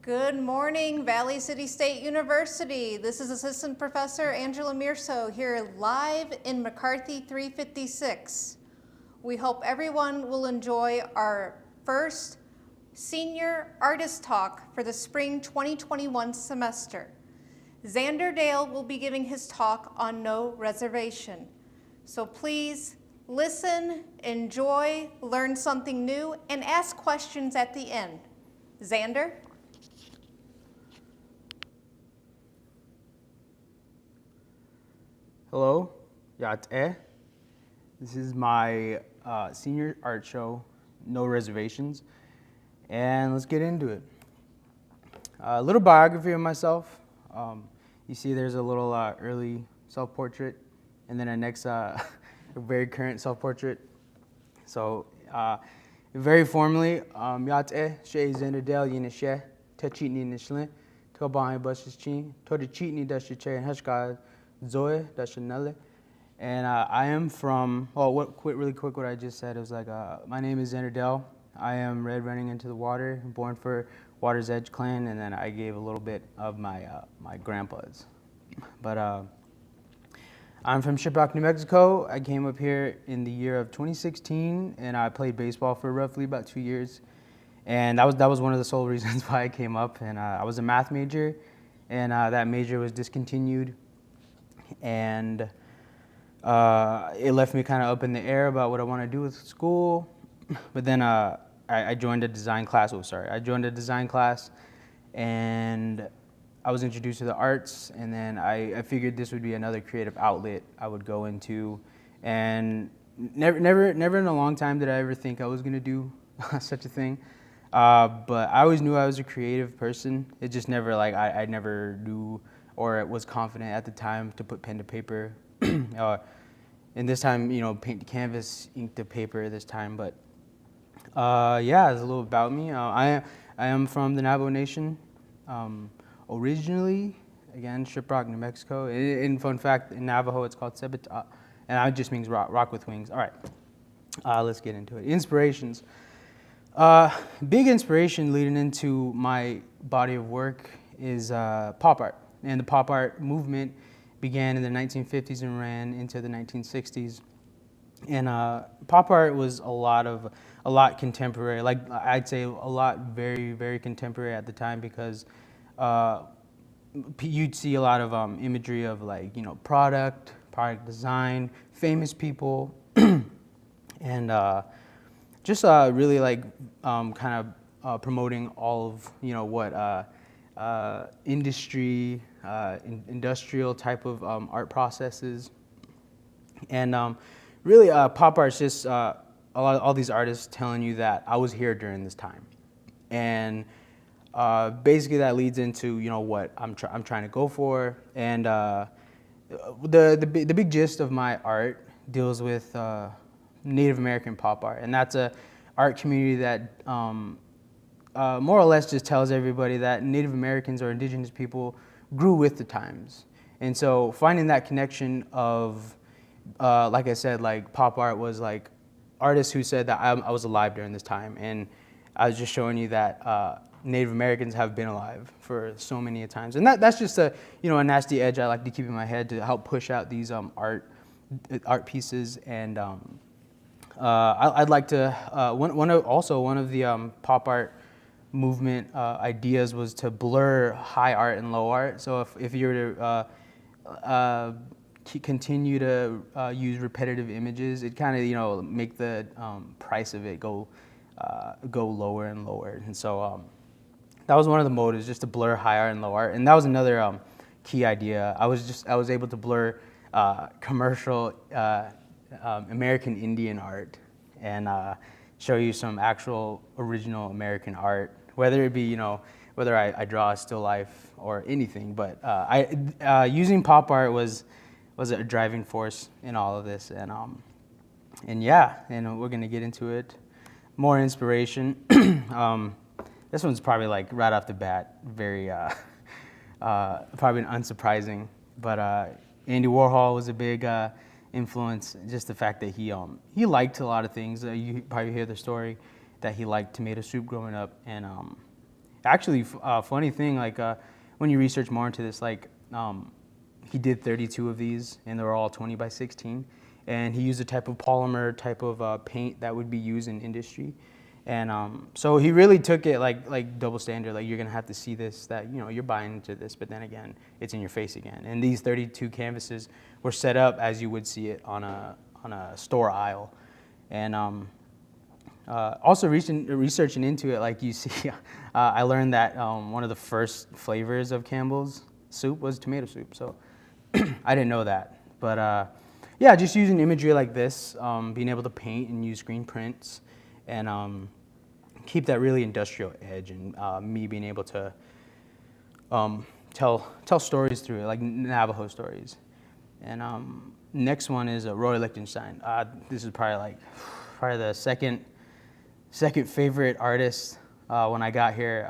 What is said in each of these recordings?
Good morning, Valley City State University. This is Assistant Professor Angela Mirso here live in McCarthy 356. We hope everyone will enjoy our first Senior Artist Talk for the Spring 2021 semester. Zander Dale will be giving his talk on no reservation. So please listen, enjoy, learn something new, and ask questions at the end. Zander? Hello, Yat'e. This is my senior art show, No Reservations, and let's get into it. A little biography of myself. You see there's a little early self-portrait, and then a next very current self-portrait. So very formally, Yat'e, She Zander Dale Yinishe, Techitni Nishlin, Tobani Bushichin, Todichitni Dashiche, and Heshka. Zoe, Dashanelle, and I am from, really quick what I just said. It was like, my name is Zander Dale. I am red running into the water, born for Water's Edge clan, and then I gave a little bit of my my grandpa's. But I'm from Shepard, New Mexico. I came up here in the year of 2016, and I played baseball for roughly about 2 years. And that was one of the sole reasons why I came up. And I was a math major, and that major was discontinued. And it left me kind of up in the air about what I want to do with school. But then I joined a design class. I joined a design class, and I was introduced to the arts. And then I figured this would be another creative outlet I would go into. And never in a long time did I ever think I was going to do such a thing. But I always knew I was a creative person. It just never I never knew or was confident at the time to put pen to paper. And this time, paint to canvas, ink to paper this time. But yeah, it's a little about me. I am from the Navajo Nation. Originally, again, Shiprock, New Mexico. In fun fact, in Navajo, it's called Sebita, and it just means rock with wings. All right, let's get into it. Inspirations. Big inspiration leading into my body of work is pop art. And the pop art movement began in the 1950s and ran into the 1960s. And pop art was a lot contemporary. Like I'd say a lot very, very contemporary at the time, because you'd see a lot of imagery of product design, famous people, and just really kind of promoting all of what industry, industrial type of art processes. And really pop art's just all these artists telling you that I was here during this time. And basically that leads into what I'm trying to go for. And the big gist of my art deals with Native American pop art, and that's a art community that more or less just tells everybody that Native Americans or indigenous people grew with the times. And so finding that connection of, like I said, pop art was like artists who said that I was alive during this time. And I was just showing you that Native Americans have been alive for so many times. And that's just a nasty edge I like to keep in my head to help push out these art pieces. And I'd like to, one of the pop art movement ideas was to blur high art and low art. So if you were to continue to use repetitive images, it kind of make the price of it go lower and lower. And so that was one of the motives, just to blur high art and low art. And that was another key idea. I was able to blur commercial American Indian art and show you some actual original American art, whether it be whether I draw a still life or anything. But using pop art was a driving force in all of this. And yeah, and we're gonna get into it. More inspiration. This one's probably right off the bat very probably unsurprising, but Andy Warhol was a big influence. Just the fact that he liked a lot of things. You probably hear the story that he liked tomato soup growing up, and actually, funny thing, like when you research more into this, like he did 32 of these, and they were all 20 by 16. And he used a type of polymer type of paint that would be used in industry. And so he really took it like double standard. Like, you're gonna have to see this, that you're buying into this, but then again, it's in your face again. And these 32 canvases were set up as you would see it on a store aisle. And also researching into it, like you see, I learned that one of the first flavors of Campbell's soup was tomato soup. So I didn't know that, but yeah, just using imagery like this, being able to paint and use screen prints, and keep that really industrial edge, and me being able to tell stories through it, like Navajo stories. And next one is Roy Lichtenstein. This is probably the second favorite artist when I got here.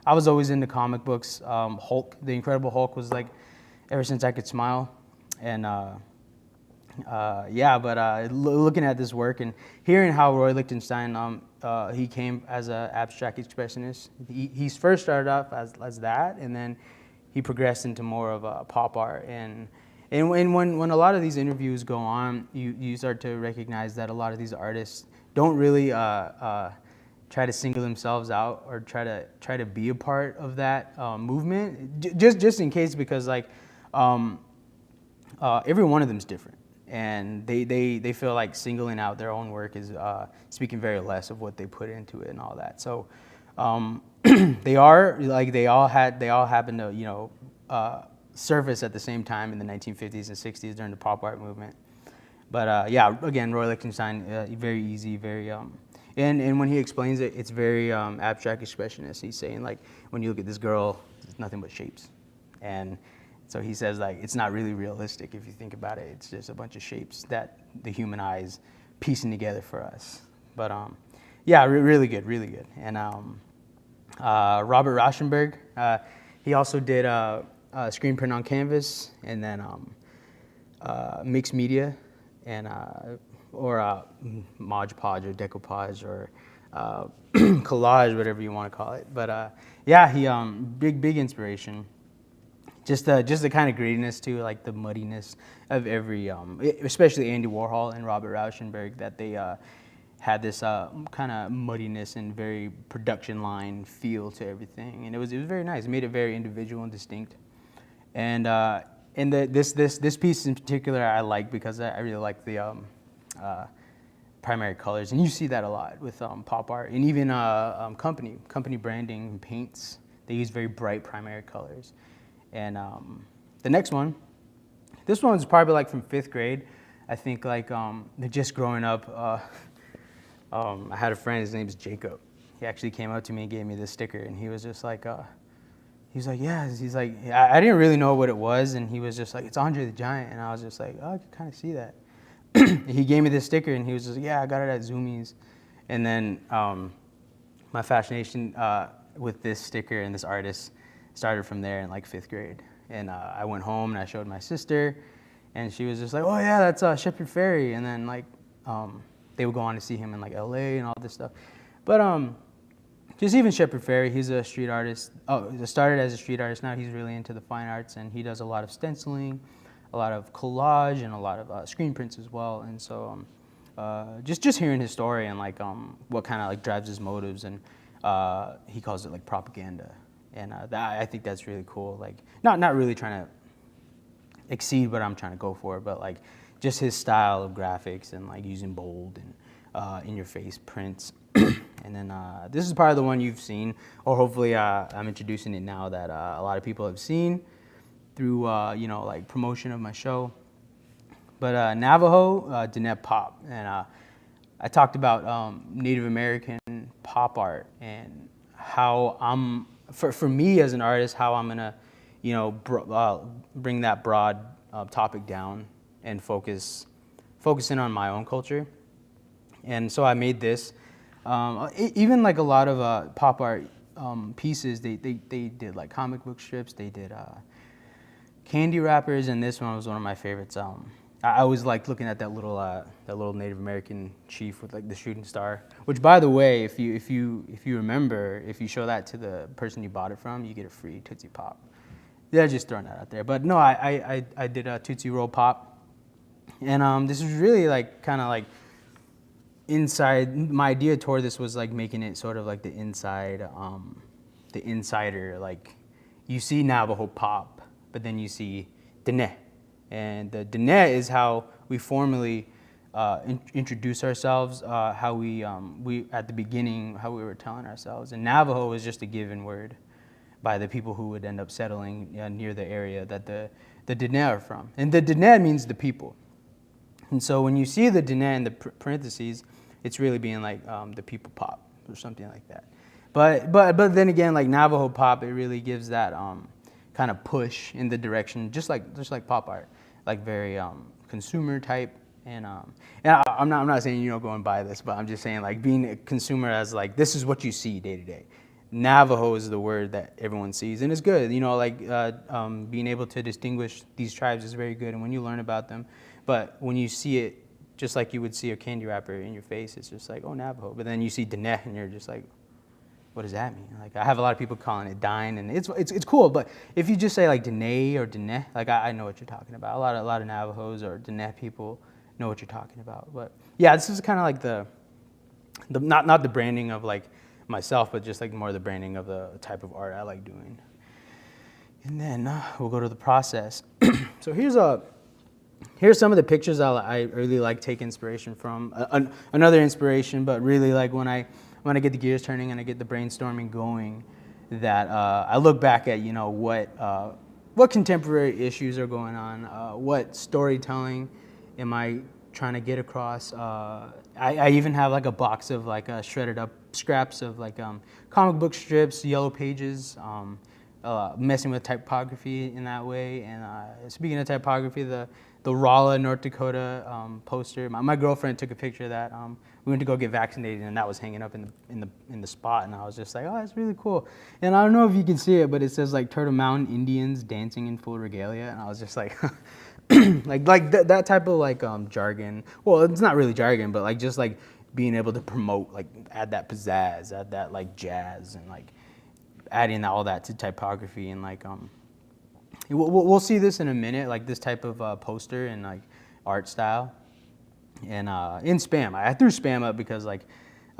I was always into comic books. Hulk, the Incredible Hulk, was like ever since I could smile, and looking at this work and hearing how Roy Lichtenstein, he came as an abstract expressionist. He first started off as that, and then he progressed into more of pop art. And when a lot of these interviews go on, you start to recognize that a lot of these artists don't really try to single themselves out or try to be a part of that movement. Just in case, because like every one of them is different. And they feel like singling out their own work is speaking very less of what they put into it and all that. So they all happen to surface at the same time in the 1950s and 60s during the pop art movement. But yeah, again, Roy Lichtenstein, very easy, very and when he explains it, it's very abstract expressionist. He's saying, like, when you look at this girl, it's nothing but shapes, and so he says, like, it's not really realistic if you think about it. It's just a bunch of shapes that the human eye is piecing together for us. But yeah, really good, really good. And Robert Rauschenberg, he also did screen print on canvas, and then mixed media, and or Mod Podge or decoupage or collage, whatever you want to call it. But yeah, he big inspiration. Just the kind of grittiness too, like the muddiness of every, especially Andy Warhol and Robert Rauschenberg, that they had this kind of muddiness and very production line feel to everything, and it was very nice. It made it very individual and distinct. And this piece in particular I like because I really like the primary colors, and you see that a lot with pop art and even company branding and paints. They use very bright primary colors. And the next one, this one was probably like from 5th grade. I think like just growing up, I had a friend, his name's Jacob. He actually came up to me and gave me this sticker, and he was just like, yeah, he's like, I didn't really know what it was, and he was just like, it's Andre the Giant, and I was just like, oh, I can kind of see that. He gave me this sticker, and he was just like, yeah, I got it at Zoomies. And then my fascination with this sticker and this artist started from there in like 5th grade. And I went home and I showed my sister, and she was just like, oh yeah, that's Shepard Fairey. And then like they would go on to see him in like LA and all this stuff. But just even Shepard Fairey, he's a street artist. He started as a street artist, now he's really into the fine arts, and he does a lot of stenciling, a lot of collage, and a lot of screen prints as well. And so just hearing his story and like what kind of like drives his motives, and he calls it like propaganda. And I think that's really cool. Like, not really trying to exceed what I'm trying to go for, but like just his style of graphics and like using bold and in-your-face prints. And then this is probably the one you've seen, or hopefully I'm introducing it now that a lot of people have seen through like promotion of my show. But Navajo, Danette Pop, and I talked about Native American pop art and how for me as an artist, how I'm gonna, bring that broad topic down and focus in on my own culture. And so I made this. Even like a lot of pop art pieces, they did like comic book strips, they did candy wrappers, and this one was one of my favorites. I always liked looking at that little Native American chief with like the shooting star. Which, by the way, if you remember, if you show that to the person you bought it from, you get a free Tootsie Pop. Yeah, just throwing that out there. But no, I did a Tootsie Roll Pop, and this was really like kind of like inside. My idea toward this was like making it sort of like the inside, the insider. Like you see Navajo Pop, but then you see Danette. And the Danette is how we formally introduce ourselves, how we at the beginning, how we were telling ourselves. And Navajo was just a given word by the people who would end up settling near the area that the Danette are from. And the Danette means the people. And so when you see the Danette in the parentheses, it's really being like the people pop or something like that. But then again, like Navajo Pop, it really gives that kind of push in the direction, just like pop art, like very consumer type. And I'm not saying go and buy this, but I'm just saying like being a consumer as like this is what you see day to day. Navajo is the word that everyone sees, and it's good. Like being able to distinguish these tribes is very good, and when you learn about them, but when you see it, just like you would see a candy wrapper in your face, it's just like, oh, Navajo. But then you see Danette, and you're just like, what does that mean? Like I have a lot of people calling it Dine, and it's cool. But if you just say like Danae or Danette, like I know what you're talking about. A lot of Navajos or Danette people know what you're talking about. But yeah, this is kind of like the not the branding of like myself, but just like more the branding of the type of art I like doing. And then we'll go to the process. So here's some of the pictures I really like take inspiration from. Another inspiration, but really like when I get the gears turning and I get the brainstorming going, that I look back at what contemporary issues are going on, what storytelling am I trying to get across. I even have like a box of like shredded up scraps of like comic book strips, yellow pages, messing with typography in that way. And speaking of typography, the Rolla, North Dakota poster. My girlfriend took a picture of that. We went to go get vaccinated, and that was hanging up in the spot. And I was just like, oh, that's really cool. And I don't know if you can see it, but it says like Turtle Mountain Indians dancing in full regalia, and I was just like, like that type of like jargon. Well, it's not really jargon, but like just like being able to promote, like add that pizzazz, add that like jazz, and like adding all that to typography and like we'll see this in a minute, like this type of poster and like art style. And in spam, I threw spam up because like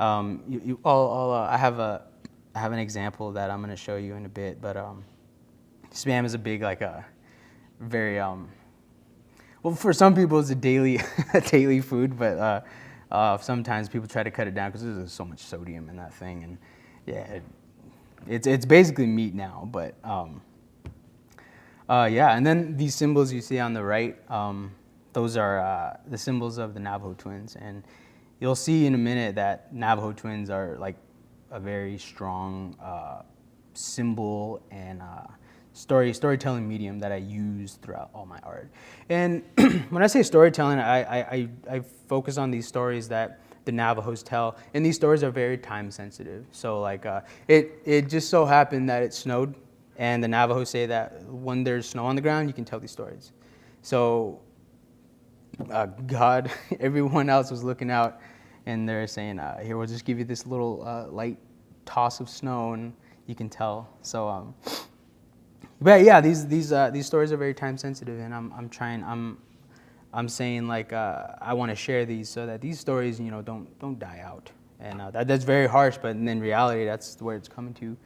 I have an example that I'm gonna show you in a bit, but spam is a big like a very well, for some people it's a daily food, but sometimes people try to cut it down because there's so much sodium in that thing, and yeah, it's basically meat now, but yeah. And then these symbols you see on the right, those are the symbols of the Navajo twins, and you'll see in a minute that Navajo twins are like a very strong symbol and storytelling medium that I use throughout all my art. And when I say storytelling, I focus on these stories that the Navajos tell, and these stories are very time sensitive. So like it just so happened that it snowed, and the Navajos say that when there's snow on the ground, you can tell these stories. So God, everyone else was looking out, and they're saying, here, we'll just give you this little light toss of snow, and you can tell. So, but yeah, these stories are very time sensitive, and I'm saying like I want to share these so that these stories don't die out, and that's very harsh, but in reality that's where it's coming to,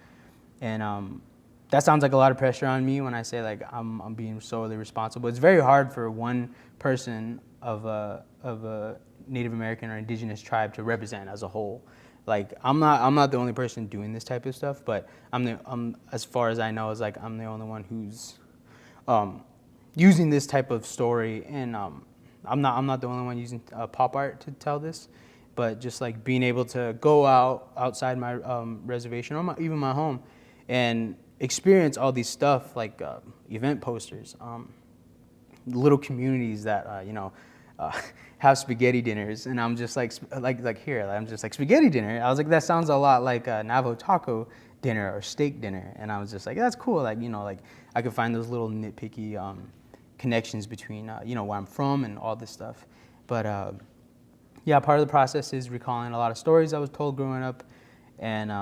and that sounds like a lot of pressure on me when I say like I'm being solely responsible. It's very hard for one person of a Native American or indigenous tribe to represent as a whole. Like I'm not the only person doing this type of stuff, but I'm as far as I know, is like I'm the only one who's using this type of story, and I'm not the only one using pop art to tell this, but just like being able to go outside my reservation or even my home and experience all these stuff like event posters, little communities that have spaghetti dinners, and I'm just like here, I'm just like spaghetti dinner. I was like, that sounds a lot like a Navajo taco dinner or steak dinner, and I was just like, that's cool. Like like I could find those little nitpicky connections between, you know, where I'm from and all this stuff. But yeah, part of the process is recalling a lot of stories I was told growing up, and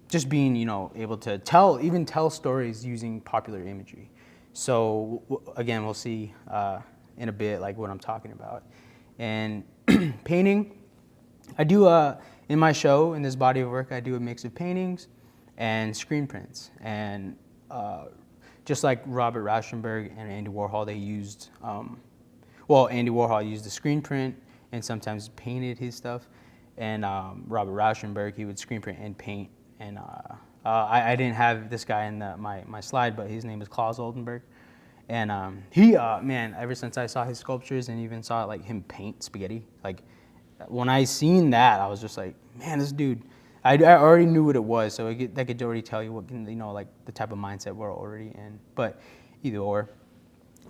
just being, you know, able to even tell stories using popular imagery. So again, we'll see in a bit like what I'm talking about. And painting, I do in my show, in this body of work, I do a mix of paintings and screen prints. And just like Robert Rauschenberg and Andy Warhol, they used, Andy Warhol used the screen print and sometimes painted his stuff. And Robert Rauschenberg, he would screen print and paint. And I didn't have this guy in my slide, but his name is Klaus Oldenburg. And he, man, ever since I saw his sculptures and even saw like him paint spaghetti, like when I seen that, I was just like, man, this dude, I already knew what it was, so that could already tell you what, you know, like the type of mindset we're already in. But either or.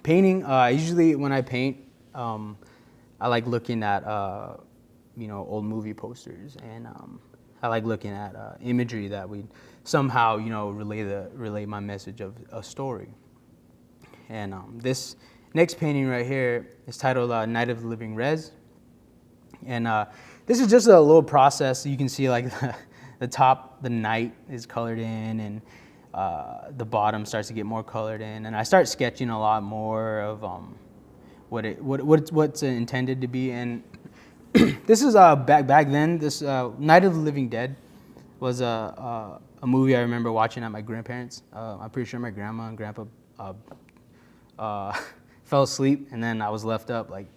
Painting, usually when I paint, I like looking at, you know, old movie posters, and I like looking at imagery that would somehow, you know, relay my message of a story. And this next painting right here is titled Night of the Living Res. And this is just a little process. You can see like the top, the night is colored in, and the bottom starts to get more colored in. And I start sketching a lot more of what's intended to be. And this is back then. This Night of the Living Dead was a movie I remember watching at my grandparents'. I'm pretty sure my grandma and grandpa fell asleep, and then I was left up like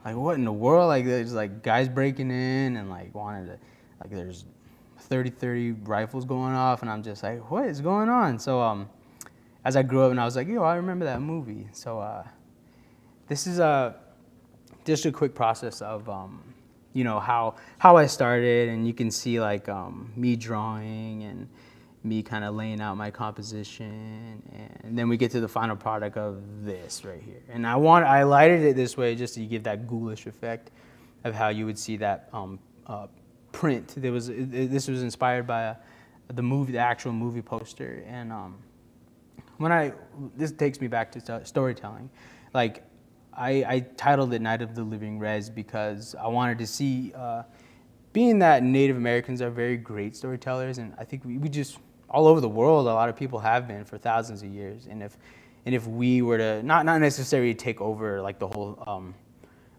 what in the world? Like there's like guys breaking in and like wanted to, like there's 30 rifles going off, and I'm just like, what is going on? So as I grew up, and I was like, yo, I remember that movie. So this is just a quick process of you know, how I started, and you can see like me drawing and me kind of laying out my composition, and then we get to the final product of this right here. And I lighted it this way just to give that ghoulish effect of how you would see that print. This was inspired by the actual movie poster. And this takes me back to storytelling. Like I titled it Night of the Living Res because I wanted to see, being that Native Americans are very great storytellers, and I think we just, all over the world, a lot of people have been for thousands of years. And if we were to not necessarily take over like the whole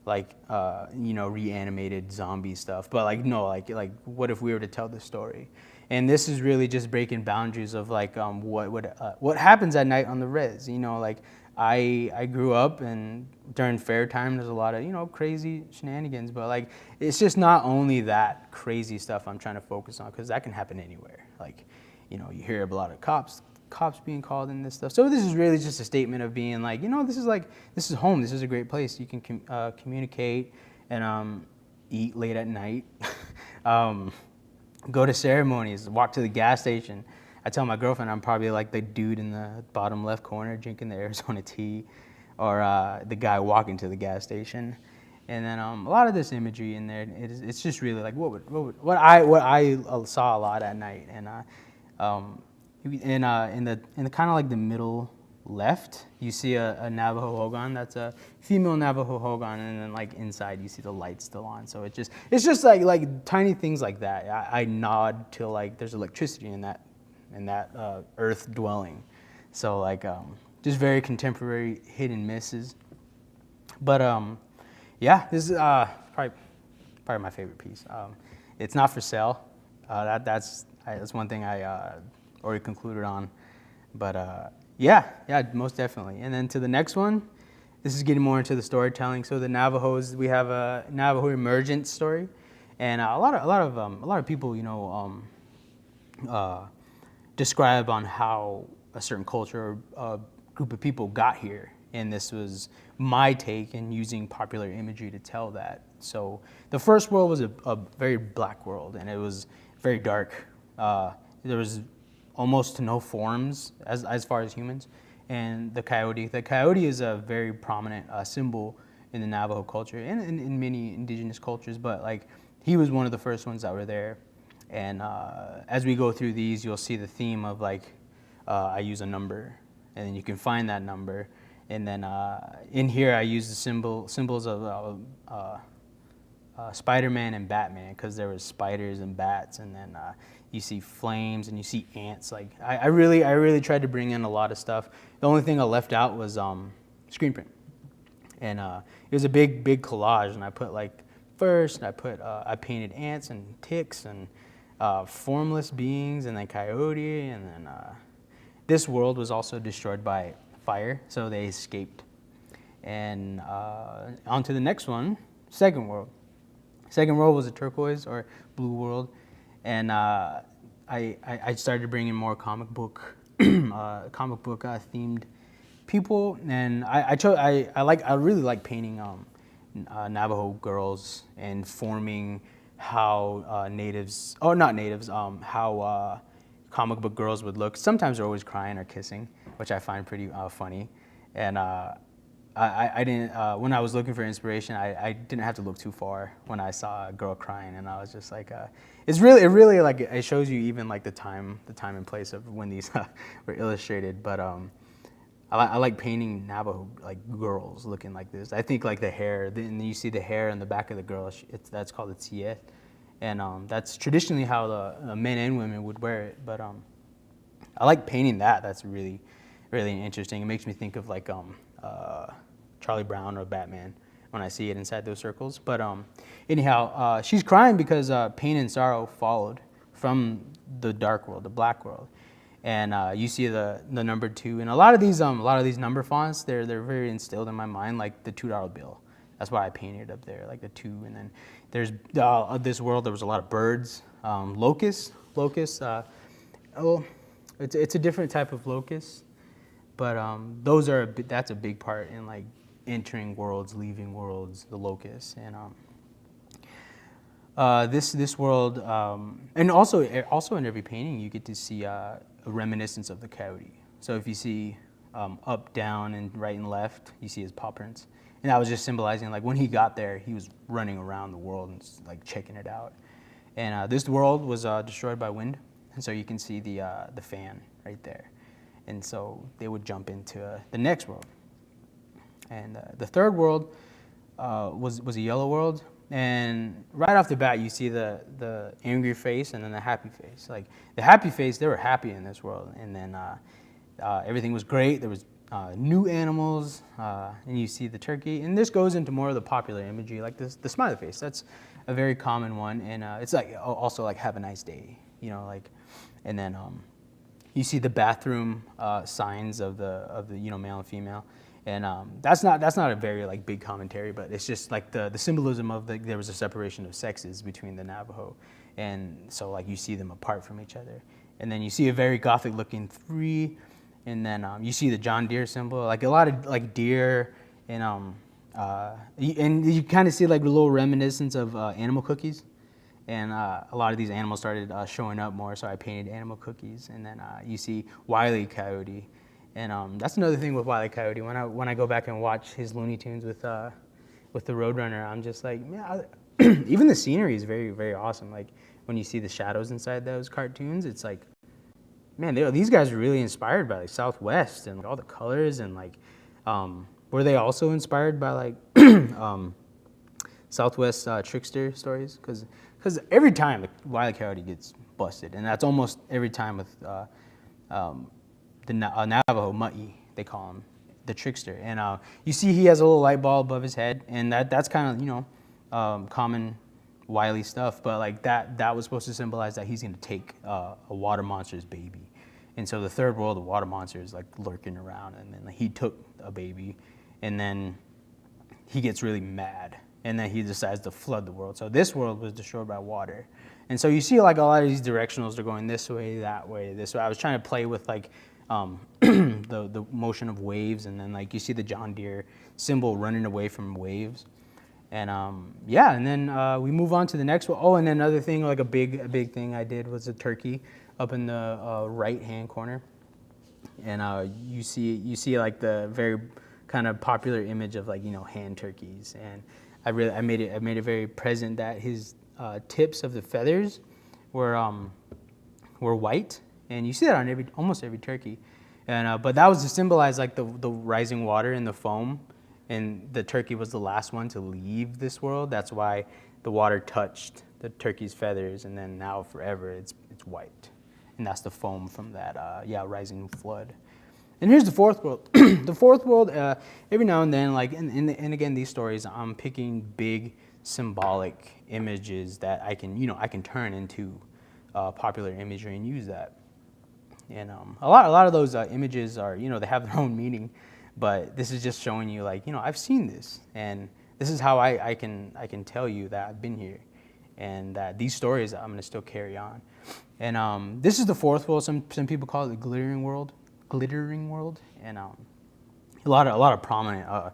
you know, reanimated zombie stuff, but like no, like what if we were to tell the story? And this is really just breaking boundaries of like what happens at night on the res. You know, like I grew up, and during fair time there's a lot of, you know, crazy shenanigans, but like it's just not only that crazy stuff I'm trying to focus on, because that can happen anywhere. Like, you know, you hear a lot of cops being called in this stuff. So this is really just a statement of being like, you know, this is home. This is a great place. You can communicate and eat late at night, go to ceremonies, walk to the gas station. I tell my girlfriend I'm probably like the dude in the bottom left corner drinking the Arizona tea, or the guy walking to the gas station. And then a lot of this imagery in there, it's just really like what I saw a lot at night. And in the kind of like the middle left, you see a Navajo hogan. That's a female Navajo hogan, and then like inside you see the light still on. So it's just like tiny things like that. I nod to like there's electricity in that earth dwelling. So like just very contemporary hit and misses. But yeah, this is probably my favorite piece. It's not for sale. That's one thing I already concluded on. But yeah, most definitely. And then to the next one, this is getting more into the storytelling. So the Navajos, we have a Navajo emergence story, and a lot of people, you know, describe on how a certain culture or group of people got here. And this was my take in using popular imagery to tell that. So the first world was a very black world, and it was very dark. There was almost no forms as far as humans. And the coyote is a very prominent symbol in the Navajo culture and in many indigenous cultures, but like he was one of the first ones that were there. And as we go through these, you'll see the theme of like I use a number, and then you can find that number, And then in here I use the symbols of Spider-Man and Batman, because there was spiders and bats, and then you see flames and you see ants. Like I really tried to bring in a lot of stuff. The only thing I left out was screen print, and it was a big collage. And I put I painted ants and ticks and formless beings, and then coyote, and then this world was also destroyed by fire, so they escaped. And on to the next one, second world. Second world was a turquoise or blue world, and I started bringing more comic book themed people, and I really like painting Navajo girls and forming how how comic book girls would look. Sometimes they're always crying or kissing, which I find pretty funny, and I didn't when I was looking for inspiration, I didn't have to look too far when I saw a girl crying, and I was just like, it really like it shows you even like the time and place of when these were illustrated. But I like painting Navajo like girls looking like this. I think like the hair, and you see the hair on the back of the girl. That's called a tsiet, and that's traditionally how the men and women would wear it. But I like painting that. That's really interesting. It makes me think of like Charlie Brown or Batman when I see it inside those circles. But anyhow, she's crying because pain and sorrow followed from the dark world, the black world, and you see the number 2. And a lot of these number fonts, they're very instilled in my mind, like the $2 bill. That's why I painted up there, like the 2. And then there's this world. There was a lot of birds, locusts. It's a different type of locust. But that's a big part in like entering worlds, leaving worlds, the locusts, and this world, and also in every painting you get to see a reminiscence of the coyote. So if you see up, down, and right and left, you see his paw prints, and that was just symbolizing like when he got there, he was running around the world and like checking it out. And this world was destroyed by wind, and so you can see the fan right there. And so they would jump into the next world. And the third world was a yellow world. And right off the bat, you see the angry face and then the happy face. Like the happy face, they were happy in this world. And then everything was great. There was new animals, and you see the turkey. And this goes into more of the popular imagery, like the smiley face. That's a very common one. And it's like also like have a nice day, like, and then you see the bathroom signs of the male and female, and that's not a very like big commentary, but it's just like the symbolism of there was a separation of sexes between the Navajo, and so like you see them apart from each other, and then you see a very Gothic looking 3, and then you see the John Deere symbol, like a lot of like deer, and you kind of see like a little reminiscence of animal cookies. And a lot of these animals started showing up more, so I painted animal cookies. And then you see Wile E. Coyote, and that's another thing with Wile E. Coyote. When I go back and watch his Looney Tunes with the Roadrunner, I'm just like, man, even the scenery is very, very awesome. Like when you see the shadows inside those cartoons, it's like, man, these guys are really inspired by like Southwest and like, all the colors, and like, were they also inspired by like Southwest trickster stories? Because every time the Wile E. Coyote gets busted, and that's almost every time with the Navajo Mutt-E, they call him, the trickster. And you see he has a little light ball above his head, and that's kind of common Wile E. stuff. But like that was supposed to symbolize that he's going to take a water monster's baby. And so the third world, the water monster is like lurking around, and then like, he took a baby, and then he gets really mad. And then he decides to flood the world. So this world was destroyed by water. And so you see like a lot of these directionals, they're going this way, that way, this way. I was trying to play with like the motion of waves, and then like you see the John Deere symbol running away from waves. And and then we move on to the next one. Oh, and then another thing, like a big thing I did was a turkey up in the right-hand corner. And you see like the very kind of popular image of like, hand turkeys. And I made it very present that his tips of the feathers were white, and you see that on almost every turkey. And but that was to symbolize like the rising water and the foam, and the turkey was the last one to leave this world. That's why the water touched the turkey's feathers, and then now forever it's white, and that's the foam from that rising flood. And here's the fourth world. The fourth world, every now and then, like, and again, these stories, I'm picking big symbolic images that I can turn into popular imagery and use that. And a lot of those images are, they have their own meaning, but this is just showing you, like, I've seen this, and this is how I can tell you that I've been here, and that these stories I'm going to still carry on. And this is the fourth world. Some people call it the glittering world, and a lot of prominent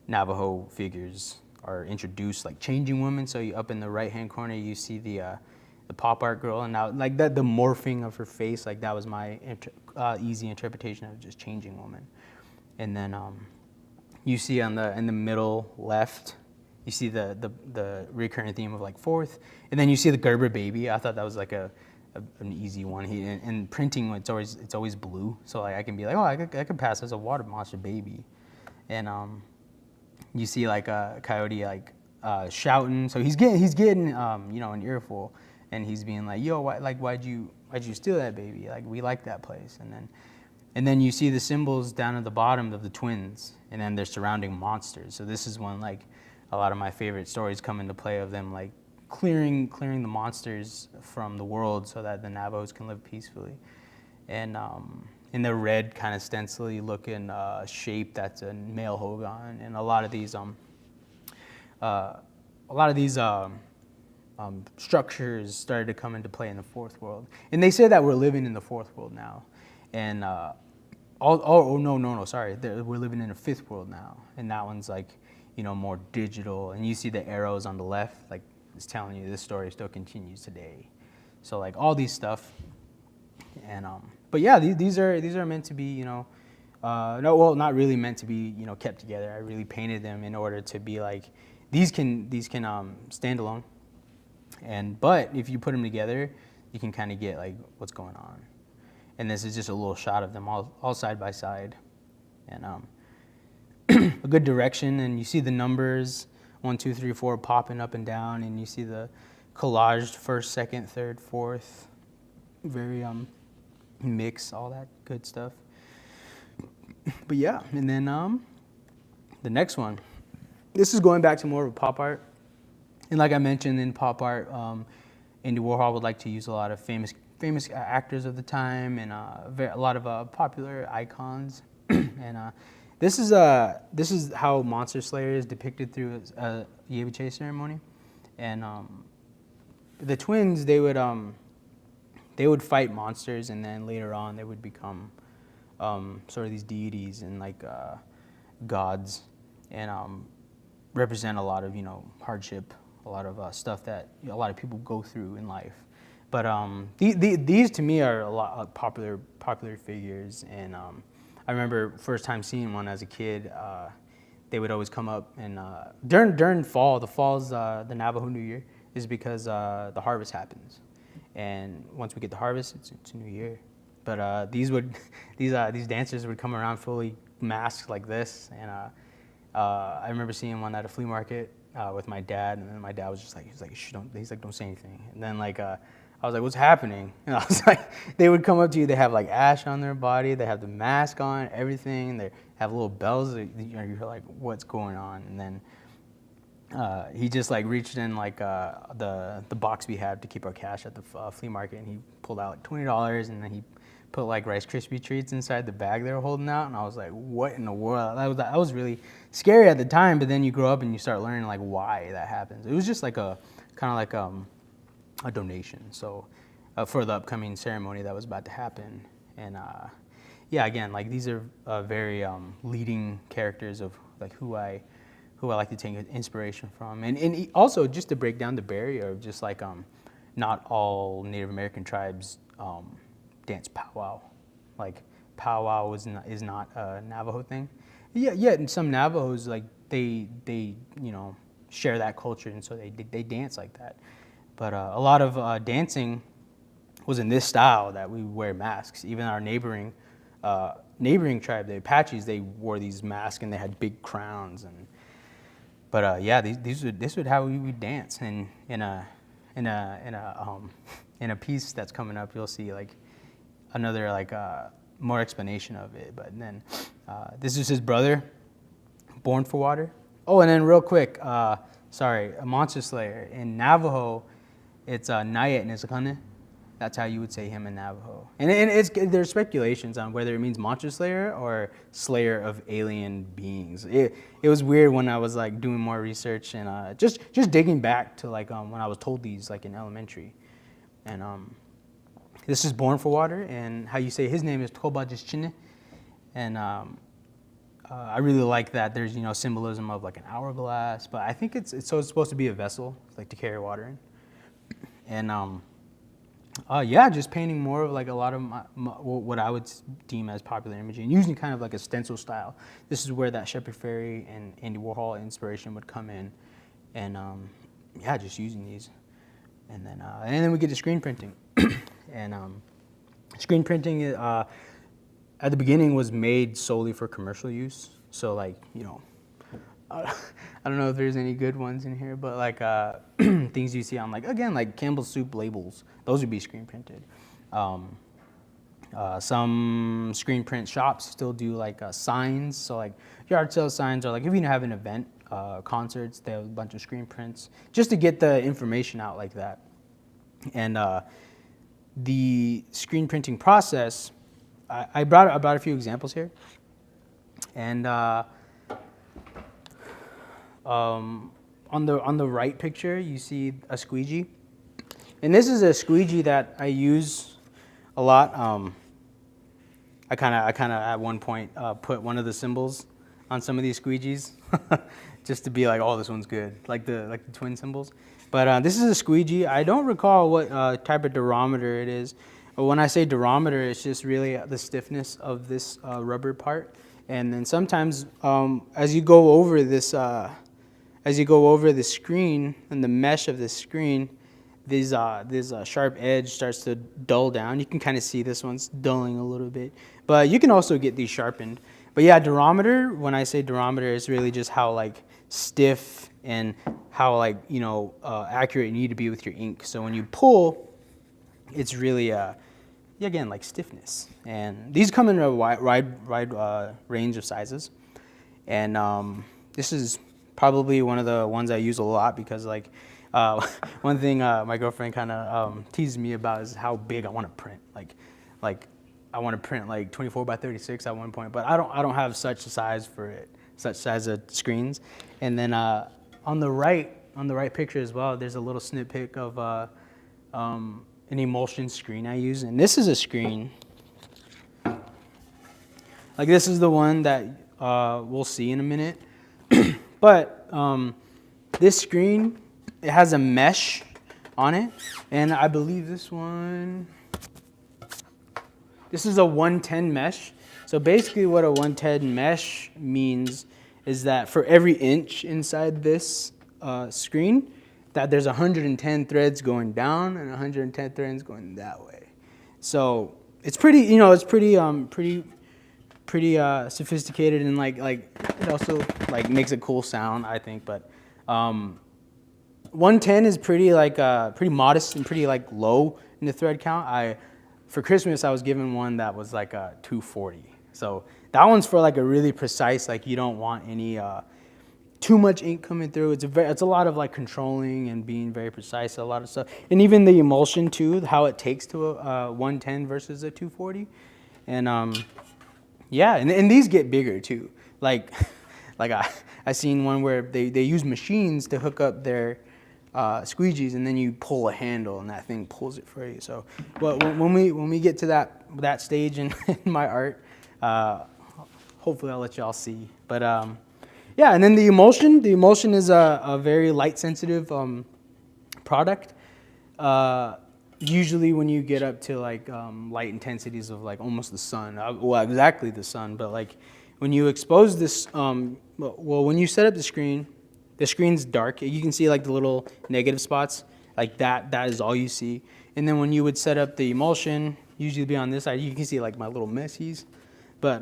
Navajo figures are introduced, like changing women. So up in the right hand corner, you see the pop art girl, and now like that, the morphing of her face, like that was my easy interpretation of just changing woman. And then you see in the middle left, you see the recurring theme of like fourth, and then you see the Gerber baby. I thought that was like an easy one. And printing, it's always blue, so like I can be like, oh, I could pass as a water monster baby. And you see like a coyote like shouting, so he's getting an earful, and he's being like, yo, why'd you steal that baby? Like, we like that place. And then you see the symbols down at the bottom of the twins, and then they're surrounding monsters. So this is when like a lot of my favorite stories come into play, of them like clearing the monsters from the world so that the Navajos can live peacefully. And in the red kind of stencil looking shape, that's a male hogan. And a lot of these structures started to come into play in the fourth world. And they say that we're living in the fourth world now. And sorry, we're living in a fifth world now. And that one's like, more digital. And you see the arrows on the left, like it's telling you this story still continues today. So like all these stuff. And but yeah, these are meant to be, not really meant to be, kept together. I really painted them in order to be like, these can stand alone. But if you put them together, you can kind of get like what's going on. And this is just a little shot of them all side by side, and a good direction. And you see the numbers 1, 2, 3, 4 popping up and down, and you see the collaged first, second, third, fourth, very mix, all that good stuff. But yeah, and then the next one. This is going back to more of a pop art. And like I mentioned, in pop art, Andy Warhol would like to use a lot of famous actors of the time, and a lot of popular icons. And this is how Monster Slayer is depicted through a Yebiche ceremony. And the twins, they would fight monsters, and then later on they would become sort of these deities and like gods, and represent a lot of hardship, a lot of stuff that a lot of people go through in life. But these to me are a lot of popular figures, and I remember first time seeing one as a kid. They would always come up, and during fall, the fall's the Navajo New Year, is because the harvest happens, and once we get the harvest, it's a new year. But these dancers would come around fully masked like this, and I remember seeing one at a flea market with my dad, and then my dad was just like, don't say anything. And then like I was like, what's happening? And I was like, they would come up to you, they have like ash on their body, they have the mask on, everything, they have little bells, you're like, what's going on? And then he just like reached in like the box we had to keep our cash at the flea market, and he pulled out like $20, and then he put like Rice Krispie treats inside the bag they were holding out, and I was like, what in the world? That was really scary at the time, but then you grow up and you start learning like why that happens. It was just like a kind of like a donation, so for the upcoming ceremony that was about to happen. And yeah, again, like these are very leading characters of like who I like to take inspiration from, and also just to break down the barrier of just like not all Native American tribes dance powwow. Like powwow is not a Navajo thing. Yeah, and some Navajos like they share that culture, and so they dance like that. But a lot of dancing was in this style that we wear masks. Even our neighboring neighboring tribe, the Apaches, they wore these masks and they had big crowns. But yeah, this would how we would dance. And in a piece that's coming up, you'll see like another more explanation of it. But then this is his brother, Born for Water. Oh, and then real quick, a Monster Slayer in Navajo, it's Nayet Nizakane. That's how you would say him in Navajo. And there's speculations on whether it means Monster Slayer or Slayer of Alien Beings. It was weird when I was like doing more research and just digging back to like when I was told these like in elementary. And this is Born for Water, and how you say his name is Tobajischine. And I really like that there's symbolism of like an hourglass, but I think it's supposed to be a vessel, like to carry water in. And yeah, just painting more of like a lot of what I would deem as popular imagery, and using kind of like a stencil style. This is where that Shepard Fairey and Andy Warhol inspiration would come in, and yeah, just using these, and then we get to screen printing, and screen printing at the beginning was made solely for commercial use. So like I don't know if there's any good ones in here, but like things you see on like Campbell's soup labels, those would be screen printed. Some screen print shops still do like signs, so like yard sale signs, or like if you have an event, concerts, they have a bunch of screen prints just to get the information out like that. And the screen printing process, I brought a few examples here, and on the right picture, you see a squeegee, and this is a squeegee that I use a lot. I kind of at one point put one of the symbols on some of these squeegees, just to be like, oh, this one's good, like the twin symbols. But this is a squeegee. I don't recall what type of durometer it is. But when I say durometer, it's just really the stiffness of this rubber part. And then sometimes as you go over this. As you go over the screen and the mesh of the screen, this sharp edge starts to dull down. You can kind of see this one's dulling a little bit, but you can also get these sharpened. But yeah, durometer, when I say durometer, it's really just how like stiff and how like accurate you need to be with your ink. So when you pull, it's really again like stiffness. And these come in a wide range of sizes. And this is probably one of the ones I use a lot because like one thing my girlfriend kind of teases me about is how big I want to print. Like I want to print like 24 by 36 at one point, but I don't have such a size for it, such size of screens. And then on the right picture as well, there's a little snippet of an emulsion screen I use, and this is a screen. Like this is the one that we'll see in a minute. But this screen, it has a mesh on it, and I believe this is a 110 mesh. So basically what a 110 mesh means is that for every inch inside this screen, that there's 110 threads going down and 110 threads going that way. So it's pretty, pretty sophisticated, and like it also like makes a cool sound, I think. But 110 is pretty modest and pretty like low in the thread count. For Christmas I was given one that was like a 240. So that one's for like a really precise, like you don't want any too much ink coming through. It's a lot of like controlling and being very precise, a lot of stuff, and even the emulsion too, how it takes to a 110 versus a 240, and yeah, and these get bigger too. Like I seen one where they use machines to hook up their squeegees, and then you pull a handle and that thing pulls it for you. So, well, when we get to that stage in my art, hopefully I'll let y'all see. But yeah, and then the emulsion is a very light sensitive product. Usually when you get up to like light intensities of like almost the sun, well, exactly the sun, but like when you expose this, well, when you set up the screen's dark. You can see like the little negative spots, like that is all you see. And then when you would set up the emulsion, usually be on this side, you can see like my little messies. But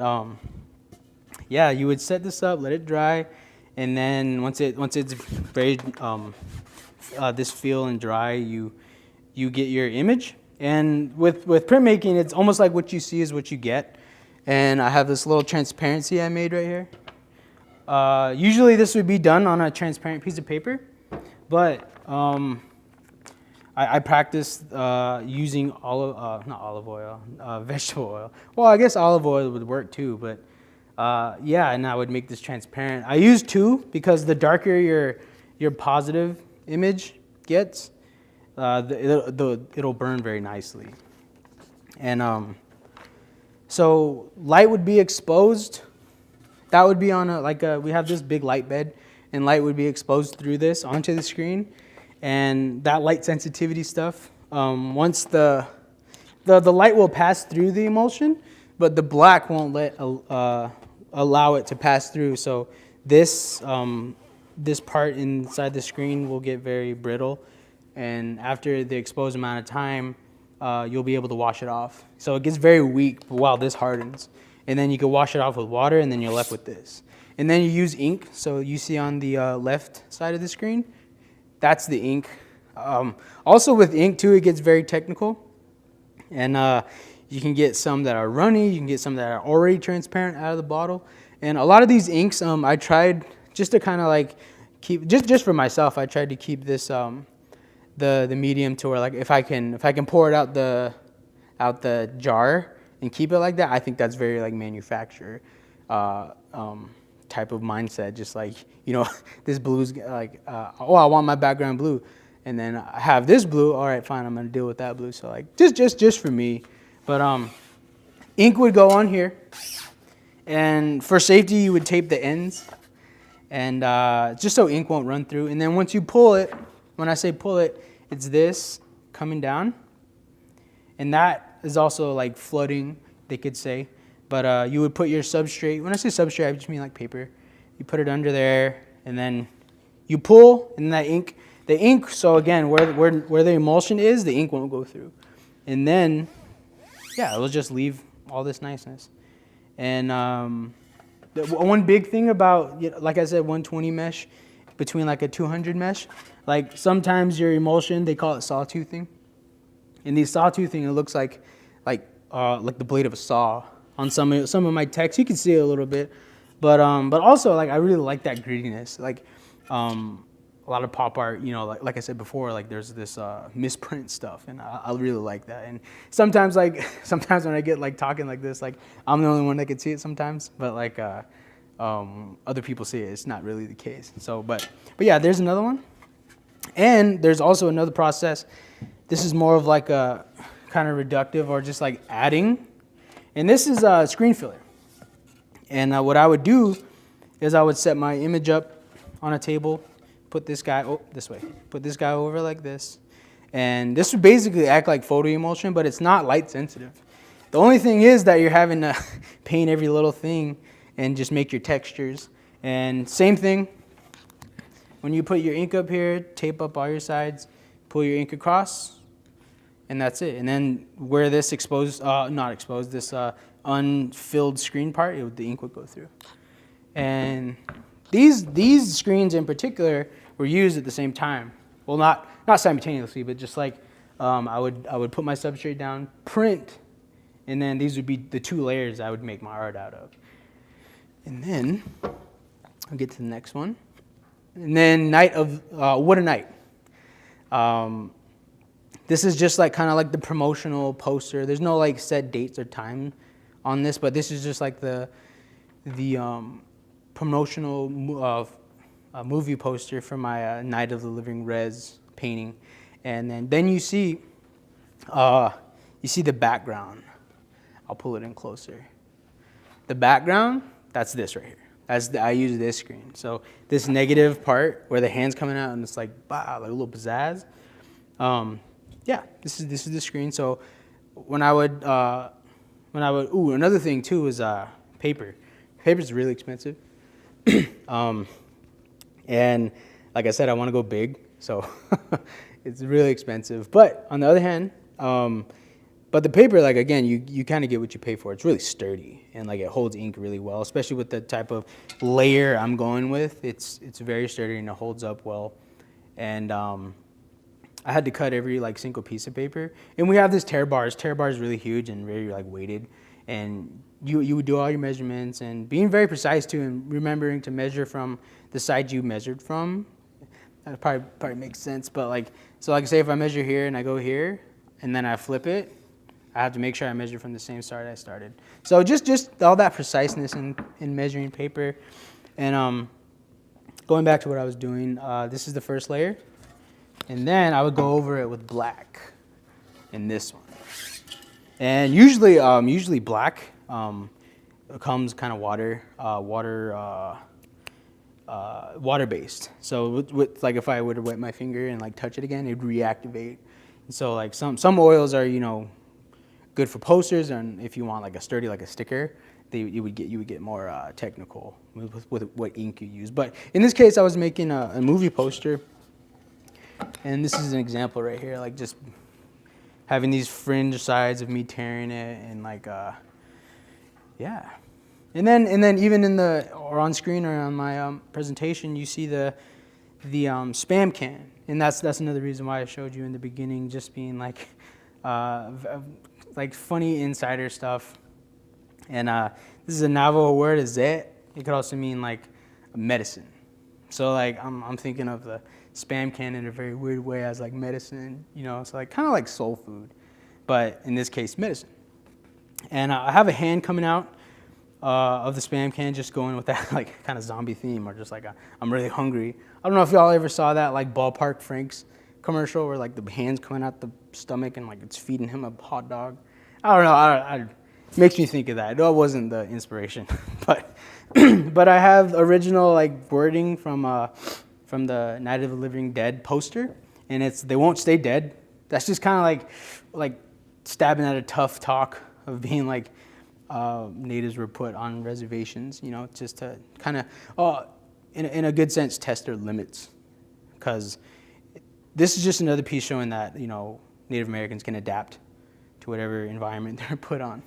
yeah, you would set this up, let it dry, and then once it's very this feel and dry, you get your image. And with printmaking, it's almost like what you see is what you get. And I have this little transparency I made right here. Usually this would be done on a transparent piece of paper, but I practiced using not olive oil, vegetable oil. Well, I guess olive oil would work too, but yeah, and I would make this transparent. I use 2 because the darker your positive image gets, it'll burn very nicely. And so light would be exposed. That would be on we have this big light bed, and light would be exposed through this onto the screen. And that light sensitivity stuff, once the light will pass through the emulsion, but the black won't allow it to pass through. So this part inside the screen will get very brittle, and after the exposed amount of time, you'll be able to wash it off. So it gets very weak while this hardens, and then you can wash it off with water, and then you're left with this. And then you use ink. So you see on the left side of the screen, that's the ink. Also with ink too, it gets very technical, and you can get some that are runny, you can get some that are already transparent out of the bottle. And a lot of these inks, I tried just to kind of like keep, just for myself, I tried to keep this the medium to where like if I can pour it out the jar and keep it like that, I think that's very like manufacturer type of mindset. Just like, you know, this blue's like, oh, I want my background blue, and then I have this blue. All right, fine, I'm gonna deal with that blue. So like just for me, but ink would go on here, and for safety, you would tape the ends, and just so ink won't run through. And then once you pull it, when I say pull it, it's this coming down, and that is also like flooding, they could say. But you would put your substrate, when I say substrate, I just mean like paper. You put it under there, and then you pull, and that ink, so again, where the emulsion is, the ink won't go through. And then, yeah, it'll just leave all this niceness. And one big thing about, like I said, 120 mesh between like a 200 mesh, like sometimes your emulsion, they call it sawtoothing. And these sawtoothing, it looks like the blade of a saw. On some of my text, you can see it a little bit, but also like I really like that grittiness. Like a lot of pop art, you know, like I said before, like there's this misprint stuff, and I really like that. And sometimes when I get like talking like this, like I'm the only one that can see it sometimes, but like other people see it. It's not really the case. So, but yeah, there's another one, and there's also another process. This is more of like a kind of reductive or just like adding. And this is a screen filler. And what I would do is I would set my image up on a table, put this guy this way, put this guy over like this. And this would basically act like photo emulsion, but it's not light sensitive. The only thing is that you're having to paint every little thing and just make your textures. And same thing, when you put your ink up here, tape up all your sides, pull your ink across, and that's it. And then where this this unfilled screen part, the ink would go through. And these screens in particular were used at the same time. Well, not simultaneously, but just like I would put my substrate down, print, and then these would be the 2 layers I would make my art out of. And then I'll get to the next one. And then what a night. This is just like kind of like the promotional poster. There's no like set dates or time on this, but this is just like the promotional movie poster for my Night of the Living Res painting. And then you see the background. I'll pull it in closer. The background, that's this right here. I use this screen. So this negative part where the hand's coming out and it's like, wow, like a little pizzazz. Yeah, this is the screen. So when I would, another thing too is paper. Paper's really expensive. And like I said, I want to go big, so it's really expensive. But on the other hand, But the paper, like, again, you kind of get what you pay for. It's really sturdy, and like it holds ink really well, especially with the type of layer I'm going with. It's very sturdy and it holds up well. And I had to cut every like single piece of paper. And we have this tear bars. Tear bar is really huge and very like weighted. And you would do all your measurements and being very precise too, and remembering to measure from the side you measured from. That probably makes sense. But like, so like say if I measure here and I go here and then I flip it, I have to make sure I measure from the same start I started. So just all that preciseness in measuring paper. And going back to what I was doing, this is the first layer. And then I would go over it with black in this one. And usually black comes kind of water-based. So with like if I were to wet my finger and like touch it again, it would reactivate. And so like some oils are, good for posters, and if you want like a sturdy, like a sticker, you would get more technical with what ink you use. But in this case, I was making a movie poster, and this is an example right here, like just having these fringe sides of me tearing it, and like yeah. And then even in on screen or on my presentation, you see the spam can, and that's another reason why I showed you in the beginning, just being like funny insider stuff. And this is a Navajo word, is it. It could also mean like medicine. So like I'm thinking of the spam can in a very weird way as like medicine, so like kind of like soul food, but in this case medicine. And I have a hand coming out of the spam can, just going with that like kind of zombie theme, or just like I'm really hungry. I don't know if y'all ever saw that like Ballpark Franks commercial where like the hand's coming out the stomach and like it's feeding him a hot dog. I don't know. It makes me think of that. That wasn't the inspiration, but but I have original like wording from the Night of the Living Dead poster, and it's "They won't stay dead." That's just kind of like stabbing at a tough talk of being like natives were put on reservations, just to kind of in a good sense test their limits, because this is just another piece showing that Native Americans can adapt to whatever environment they're put on.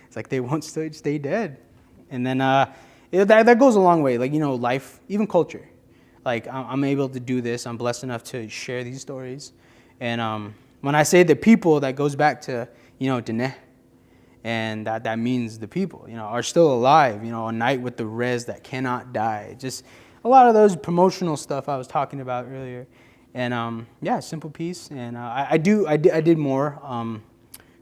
It's like they won't stay dead. And then that goes a long way, like, life, even culture. Like, I'm able to do this. I'm blessed enough to share these stories. And when I say the people, that goes back to, Danette. And that means the people, are still alive, a night with the res that cannot die. Just a lot of those promotional stuff I was talking about earlier. And yeah, simple piece. And I did more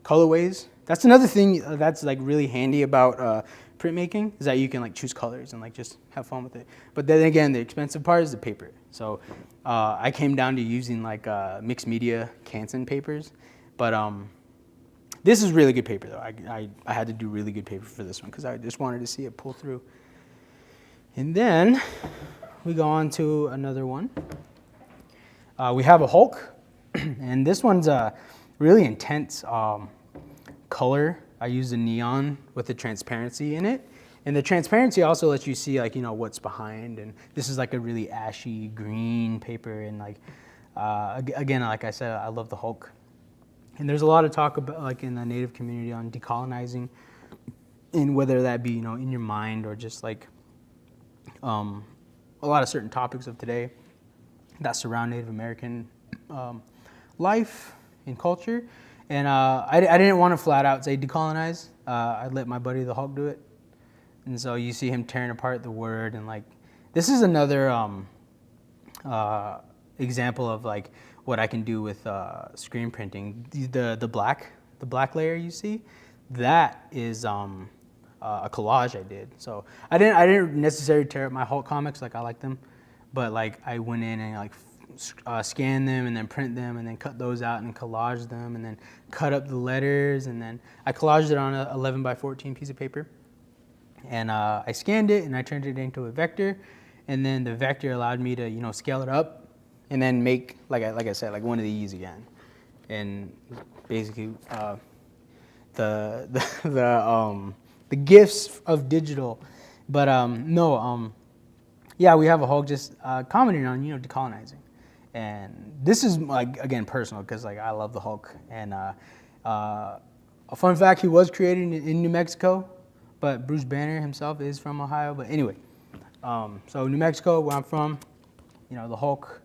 colorways. That's another thing that's like really handy about printmaking, is that you can like choose colors and like just have fun with it. But then again, the expensive part is the paper. So I came down to using like mixed media Canson papers. But this is really good paper though. I had to do really good paper for this one because I just wanted to see it pull through. And then we go on to another one. We have a Hulk, and this one's a really intense color. I use a neon with the transparency in it. And the transparency also lets you see like, what's behind. And this is like a really ashy green paper. And like, again, like I said, I love the Hulk. And there's a lot of talk about like in the Native community on decolonizing, and whether that be, in your mind or just like a lot of certain topics of today that surround Native American life and culture. And I didn't want to flat out say decolonize. I let my buddy the Hulk do it. And so you see him tearing apart the word, and like, this is another example of like what I can do with screen printing. The black layer you see, that is a collage I did. So I didn't necessarily tear up my Hulk comics, like I like them, but like I went in and like scan them and then print them and then cut those out and collage them and then cut up the letters, and then I collaged it on a 11 by 14 piece of paper. And I scanned it and I turned it into a vector, and then the vector allowed me to scale it up and then make like I said, like one of these again. And basically the gifts of digital. But yeah, we have a Hulk just commenting on decolonizing. And this is like, again, personal, because like I love the Hulk, and A fun fact, he was created in New Mexico, but Bruce Banner himself is from Ohio. But anyway, so New Mexico, where I'm from, you know, the Hulk.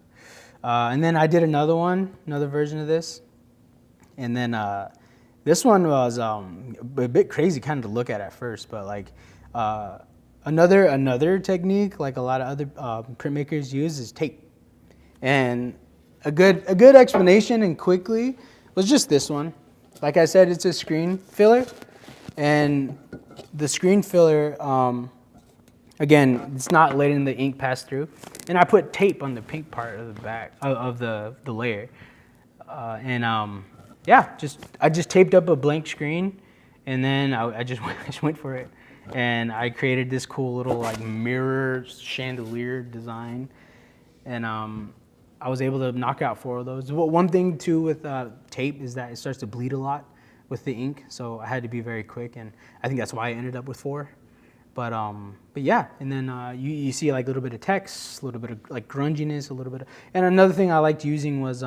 And then I did another version of this. And then this one was a bit crazy kind of to look at first, but like another technique like a lot of other printmakers use is tape. And a good explanation and quickly was just this one. Like I said, it's a screen filler, and the screen filler, again, it's not letting the ink pass through. And I put tape on the pink part of the back of the layer, yeah, I just taped up a blank screen, and then I just went for it, and I created this cool little like mirror chandelier design, and I was able to knock out 4 of those. One thing too with tape is that it starts to bleed a lot with the ink, so I had to be very quick, and I think that's why I ended up with 4. But yeah, and then you see like a little bit of text, a little bit of like grunginess, a little bit of, and another thing I liked using was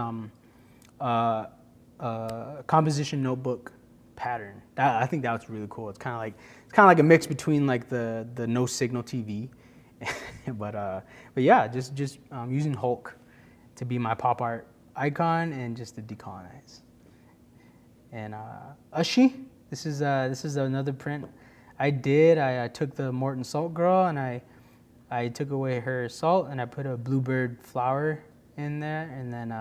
composition notebook pattern. I think that was really cool. It's kind of like a mix between like the no signal TV, but yeah, just using Hulk to be my pop art icon and just to decolonize. And Ushi, this is another print I did. I took the Morton Salt girl and I took away her salt and I put a bluebird flower in there, and then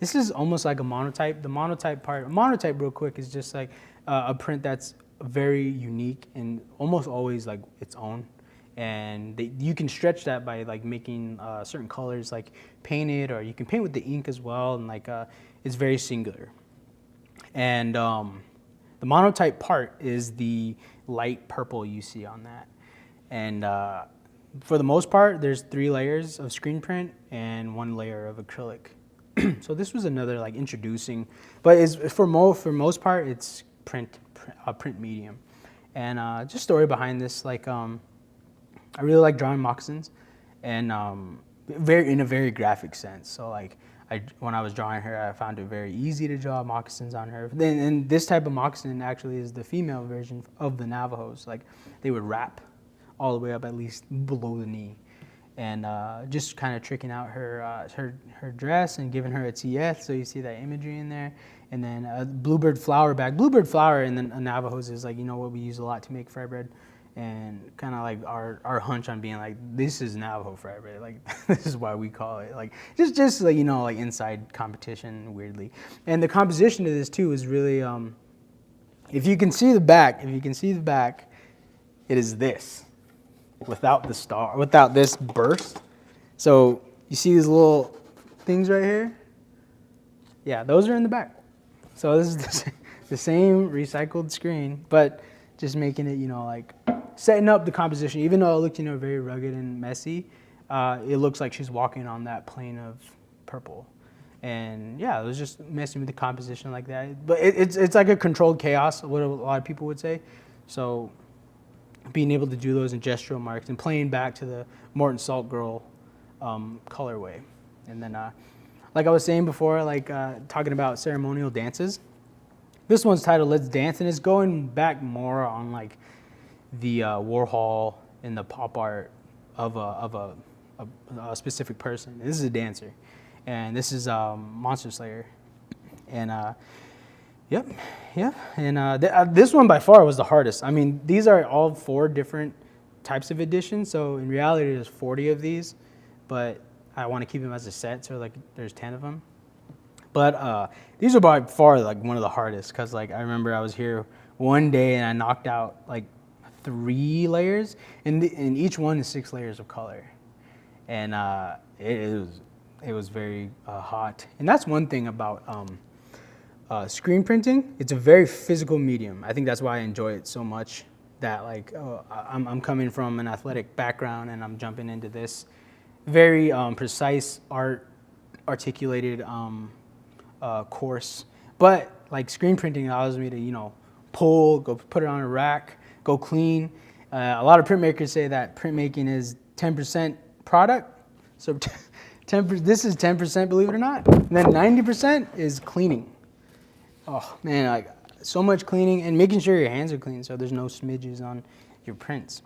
this is almost like a monotype. The monotype real quick is just like a print that's very unique and almost always like its own, and you can stretch that by like making certain colors like painted, or you can paint with the ink as well, and like it's very singular. And the monotype part is the light purple you see on that, and for the most part, there's 3 layers of screen print and 1 layer of acrylic. So this was another like introducing, but for most part, it's print medium. And just story behind this, like I really like drawing moccasins, and in a very graphic sense. So like when I was drawing her, I found it very easy to draw moccasins on her. And this type of moccasin actually is the female version of the Navajos. Like they would wrap all the way up at least below the knee, and just kind of tricking out her dress and giving her a TF, so you see that imagery in there. And then a bluebird flower back. Bluebird flower in the Navajos is like, you know, what we use a lot to make fry bread, and kind of like our hunch on being like, this is Navajo fry bread, like this is why we call it, like just like, you know, like inside competition weirdly. And the composition of this too is really, if you can see the back, it is this. Without the star, without this burst. So you see these little things right here? Yeah, those are in the back. So this is the same recycled screen, but just making it, you know, like setting up the composition. Even though it looked, you know, very rugged and messy, it looks like she's walking on that plane of purple. And yeah, it was just messing with the composition like that. But it's like a controlled chaos, what a lot of people would say. So being able to do those in gestural marks and playing back to the Morton Salt Girl colorway. And then, like I was saying before, like talking about ceremonial dances, this one's titled Let's Dance, and it's going back more on like the Warhol and the pop art of a specific person. This is a dancer, and this is Monster Slayer. And Yep. And this one by far was the hardest. I mean, these are all 4 different types of editions, so in reality there's 40 of these, but I want to keep them as a set, so like there's 10 of them. But these are by far like one of the hardest, because like I remember I was here one day and I knocked out like 3 layers, and each one is 6 layers of color, and it was very hot. And that's one thing about screen printing. It's a very physical medium. I think that's why I enjoy it so much, that like I'm coming from an athletic background and I'm jumping into this very precise articulated course. But like screen printing allows me to, you know, pull, go put it on a rack, go clean. A lot of printmakers say that printmaking is 10% product. So this is 10%, believe it or not. And then 90% is cleaning. Oh man, like so much cleaning and making sure your hands are clean so there's no smidges on your prints.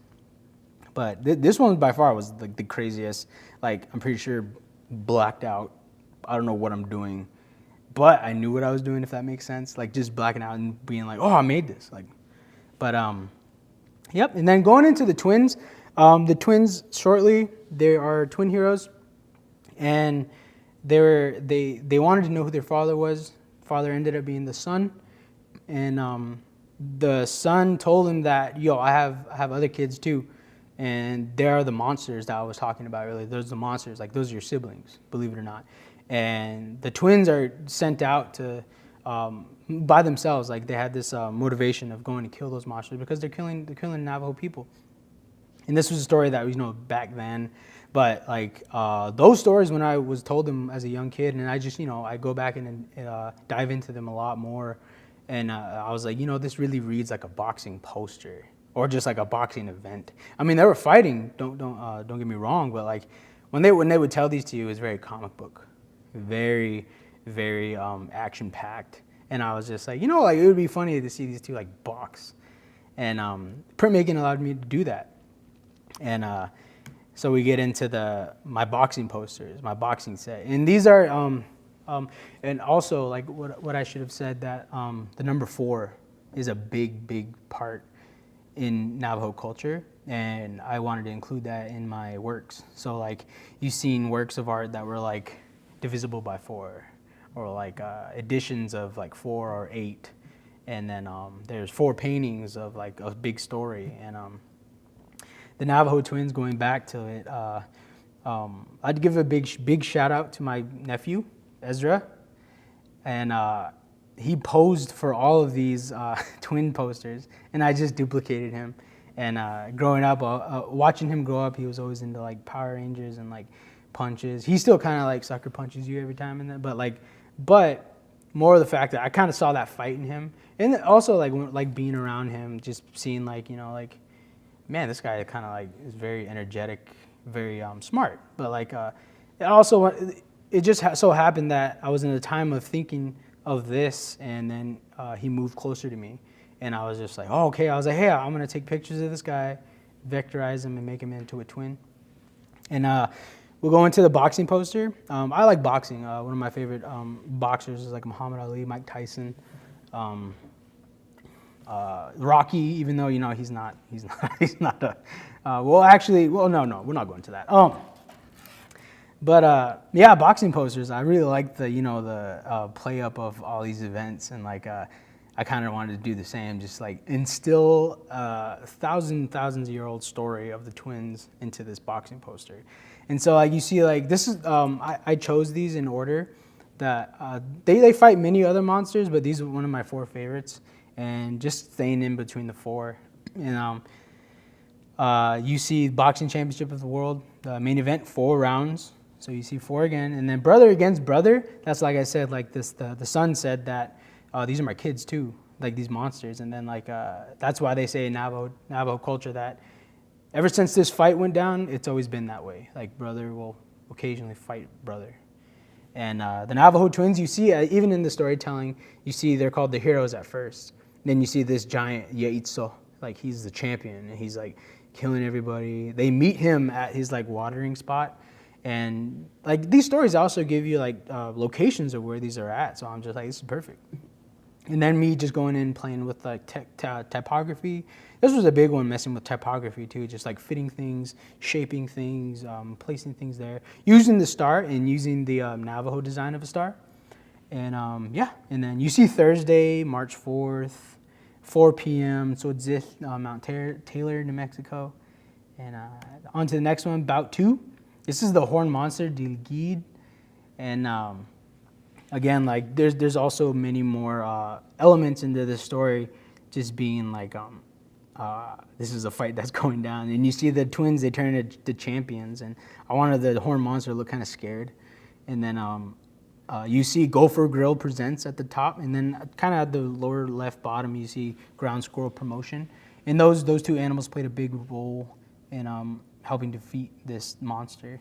But this one by far was like the craziest. Like, I'm pretty sure blacked out. I don't know what I'm doing, but I knew what I was doing, if that makes sense. Like, just blacking out and being like, oh, I made this. Like, but yep. And then going into the twins shortly, they are twin heroes, and they wanted to know who their father was. Father ended up being the son, and the son told him that, yo, I have other kids too. And they are the monsters that I was talking about earlier. Those are the monsters. Like, those are your siblings, believe it or not. And the twins are sent out to by themselves. Like, they had this motivation of going to kill those monsters because they're killing Navajo people. And this was a story that was, back then. But like those stories, when I was told them as a young kid, and I just, I go back and dive into them a lot more. And I was like, this really reads like a boxing poster. Or just like a boxing event. I mean, they were fighting. Don't get me wrong, but like when they would tell these to you, it was very comic book, very, very action packed. And I was just like, like it would be funny to see these two like box. And printmaking allowed me to do that. And so we get into my boxing posters, my boxing set, and these are and also like what I should have said, that the number 4 is a big part in Navajo culture, and I wanted to include that in my works. So like, you've seen works of art that were like divisible by 4, or like editions of like 4 or 8, and then there's 4 paintings of like a big story. And the Navajo twins, going back to it, I'd give a big shout out to my nephew Ezra, and he posed for all of these twin posters, and I just duplicated him. And growing up, watching him grow up, he was always into like Power Rangers and like punches. He still kind of like sucker punches you every time in that, but more of the fact that I kind of saw that fight in him, and also like being around him, just seeing like, like, man, this guy kind of like is very energetic, very smart. But like it just so happened that I was in a time of thinking of this, and then he moved closer to me, and I was just like, oh, okay. I was like, hey, I'm gonna take pictures of this guy, vectorize him, and make him into a twin. And we'll go into the boxing poster. I like boxing. One of my favorite boxers is like Muhammad Ali, Mike Tyson, Rocky. Even though he's not a. No, we're not going to that. But yeah, boxing posters. I really like the play up of all these events, and like I kind of wanted to do the same, just like instill thousands of year old story of the twins into this boxing poster. And so like you see, like this is I chose these in order that they fight many other monsters, but these are one of my 4 favorites, and just staying in between the 4. And you see boxing championship of the world, the main event, 4 rounds. So you see 4 again, and then brother against brother. That's like I said, like this. The son said that these are my kids too, like these monsters. And then like that's why they say in Navajo culture that ever since this fight went down, it's always been that way. Like brother will occasionally fight brother. And the Navajo twins, you see, even in the storytelling, you see they're called the heroes at first. Then you see this giant Yaitso, like he's the champion, and he's like killing everybody. They meet him at his like watering spot. And like these stories also give you like locations of where these are at. So I'm just like, this is perfect. And then me just going in playing with like typography. This was a big one, messing with typography too, just like fitting things, shaping things, placing things there, using the star and using the Navajo design of a star. And yeah, and then you see Thursday, March 4th, 4 p.m. So it's this Mount Taylor, New Mexico. And on to the next one, Bout 2. This is the horned monster, Delgide, and again, like there's also many more elements into this story, just being like this is a fight that's going down, and you see the twins, they turn into champions, and I wanted the horned monster to look kind of scared, and then you see Gopher Grill Presents at the top, and then kind of at the lower left bottom you see Ground Squirrel Promotion, and those 2 animals played a big role in helping defeat this monster.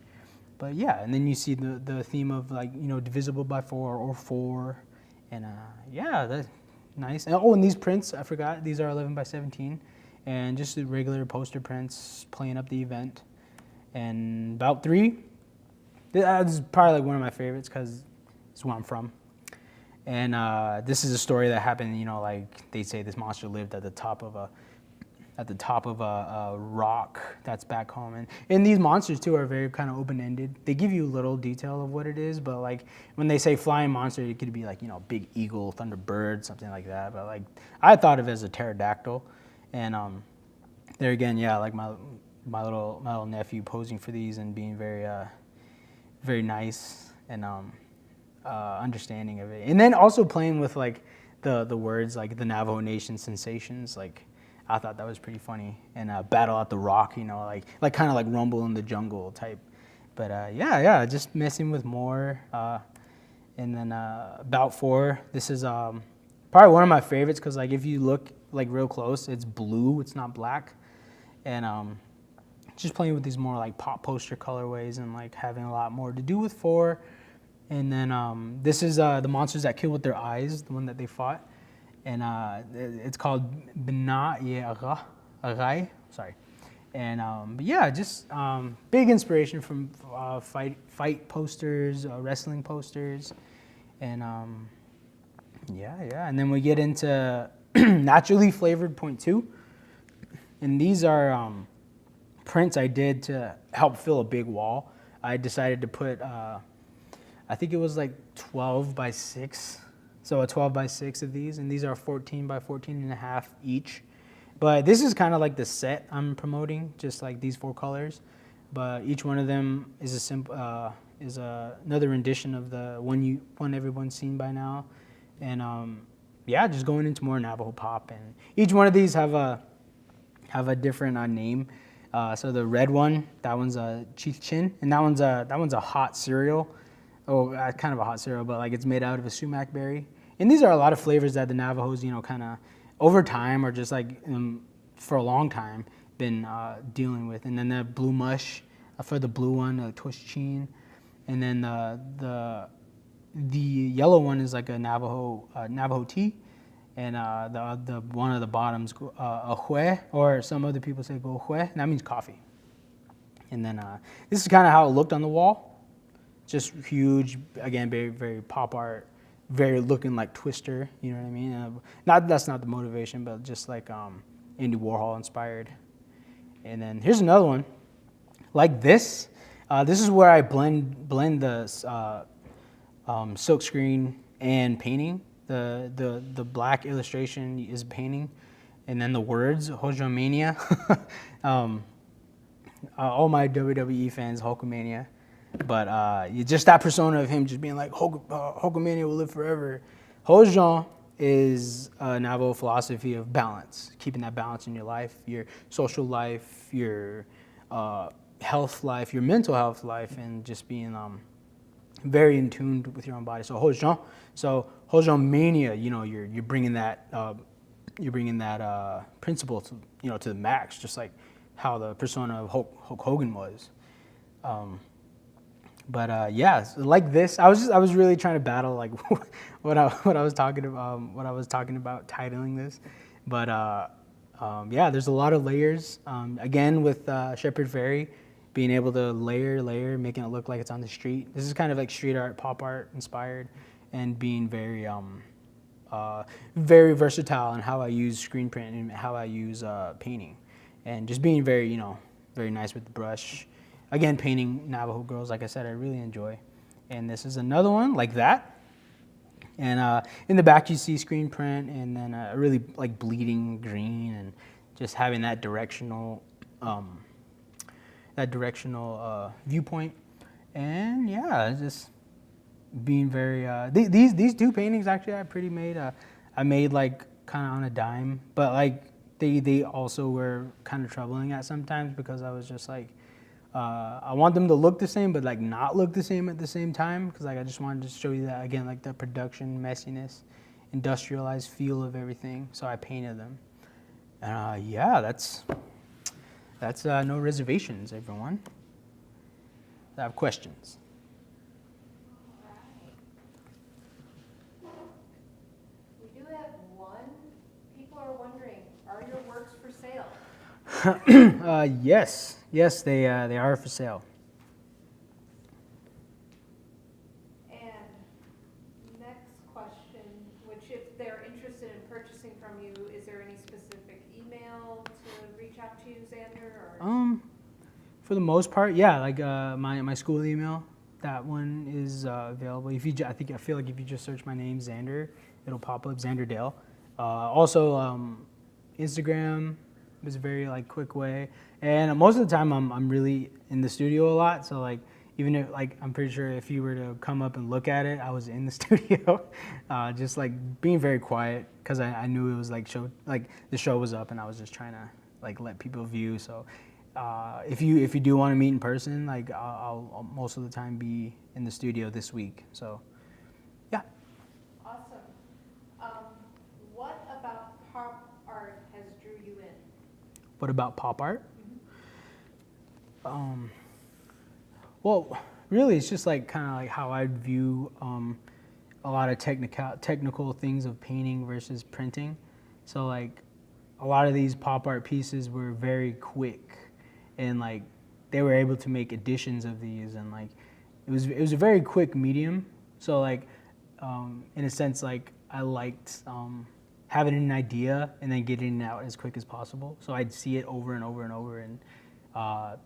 But yeah, and then you see the theme of like, divisible by 4 or 4. And yeah, nice. And these prints, I forgot, these are 11 by 17. And just the regular poster prints playing up the event. And about 3. This is probably like one of my favorites because it's where I'm from. And this is a story that happened, you know, like they say this monster lived at the top of a rock that's back home. And these monsters too are very kind of open-ended. They give you a little detail of what it is, but like when they say flying monster, it could be like, you know, big eagle, thunderbird, something like that. But like I thought of it as a pterodactyl. And there again, yeah, like my little nephew posing for these and being very nice and understanding of it. And then also playing with like the words like the Navajo Nation sensations, like I thought that was pretty funny. And battle at the rock, you know, like kind of like rumble in the jungle type. But yeah, just messing with more. And then about 4, this is probably one of my favorites because like if you look like real close, it's blue, it's not black. And just playing with these more like pop poster colorways and like having a lot more to do with 4. And then this is the monsters that kill with their eyes, the one that they fought. And it's called Arai. Sorry. And but yeah, just big inspiration from fight posters, wrestling posters. And yeah. And then we get into naturally flavored .2. And these are prints I did to help fill a big wall. I decided to put, I think it was like 12 by 6. So a 12 by 6 of these, and these are 14 by 14 and a half each. But this is kind of like the set I'm promoting, just like these 4 colors. But each one of them is a simple, another rendition of the one everyone's seen by now. And yeah, just going into more Navajo pop. And each one of these have a different name. So the red one, that one's a Chief Chin, and that one's a hot cereal. Oh, kind of a hot cereal, but like it's made out of a sumac berry. And these are a lot of flavors that the Navajos, you know, kind of over time or just like for a long time been dealing with. And then the blue mush for the blue one, Toshichin. And then the yellow one is like a Navajo tea. And the one of the bottoms, a hue, or some other people say go hue, and that means coffee. And then this is kind of how it looked on the wall. Just huge, again, very, very pop art, very looking like Twister, you know what I mean? That's not the motivation, but just like Andy Warhol inspired. And then here's another one, like this. This is where I blend the silk screen and painting. The black illustration is painting, and then the words Hojomania. All my WWE fans, Hulkamania. But just that persona of him just being like, Hulkamania will live forever. Hojon is a Navajo philosophy of balance, keeping that balance in your life, your social life, your health life, your mental health life, and just being very in tune with your own body. So Hojon mania, you know, you're bringing that principle to, you know, to the max, just like how the persona of Hulk Hogan was. But yeah, so like this, I was really trying to battle like what I was talking about titling this, but yeah, there's a lot of layers. Again, with Shepard Fairey, being able to layer, making it look like it's on the street. This is kind of like street art, pop art inspired, and being very very versatile in how I use screen print and how I use painting, and just being very, you know, very nice with the brush. Again, painting Navajo girls, like I said, I really enjoy. And this is another one like that. And in the back you see screen print, and then a really like bleeding green, and just having that directional viewpoint. And yeah, just being very these 2 paintings actually I made like kind of on a dime, but like they also were kind of troubling at sometimes because I was just like, I want them to look the same, but like not look the same at the same time, because like I just wanted to show you that again, like the production messiness, industrialized feel of everything. So I painted them. Yeah, that's no reservations, everyone. I have questions. We do have one Yes, they are for sale. And next question, which if they're interested in purchasing from you, is there any specific email to reach out to you, Zander? Or? For the most part, yeah. Like my school email, that one is available. If you, I feel like if you just search my name, Zander, it'll pop up, Zander Dale. Also, Instagram is a very like quick way, and most of the time I'm really in the studio a lot. So like even if like I'm pretty sure if you were to come up and look at it, I was in the studio, just like being very quiet because I knew it was like the show was up and I was just trying to like let people view. So if you do want to meet in person, like I'll most of the time be in the studio this week. So yeah. Awesome. What about pop art has drew you in? What about pop art? Well, really, it's just like kind of like how I view a lot of technical things of painting versus printing. So like a lot of these pop art pieces were very quick, and like they were able to make editions of these, and like it was a very quick medium. So like in a sense, like I liked having an idea and then getting it out as quick as possible. So I'd see it over and over and over and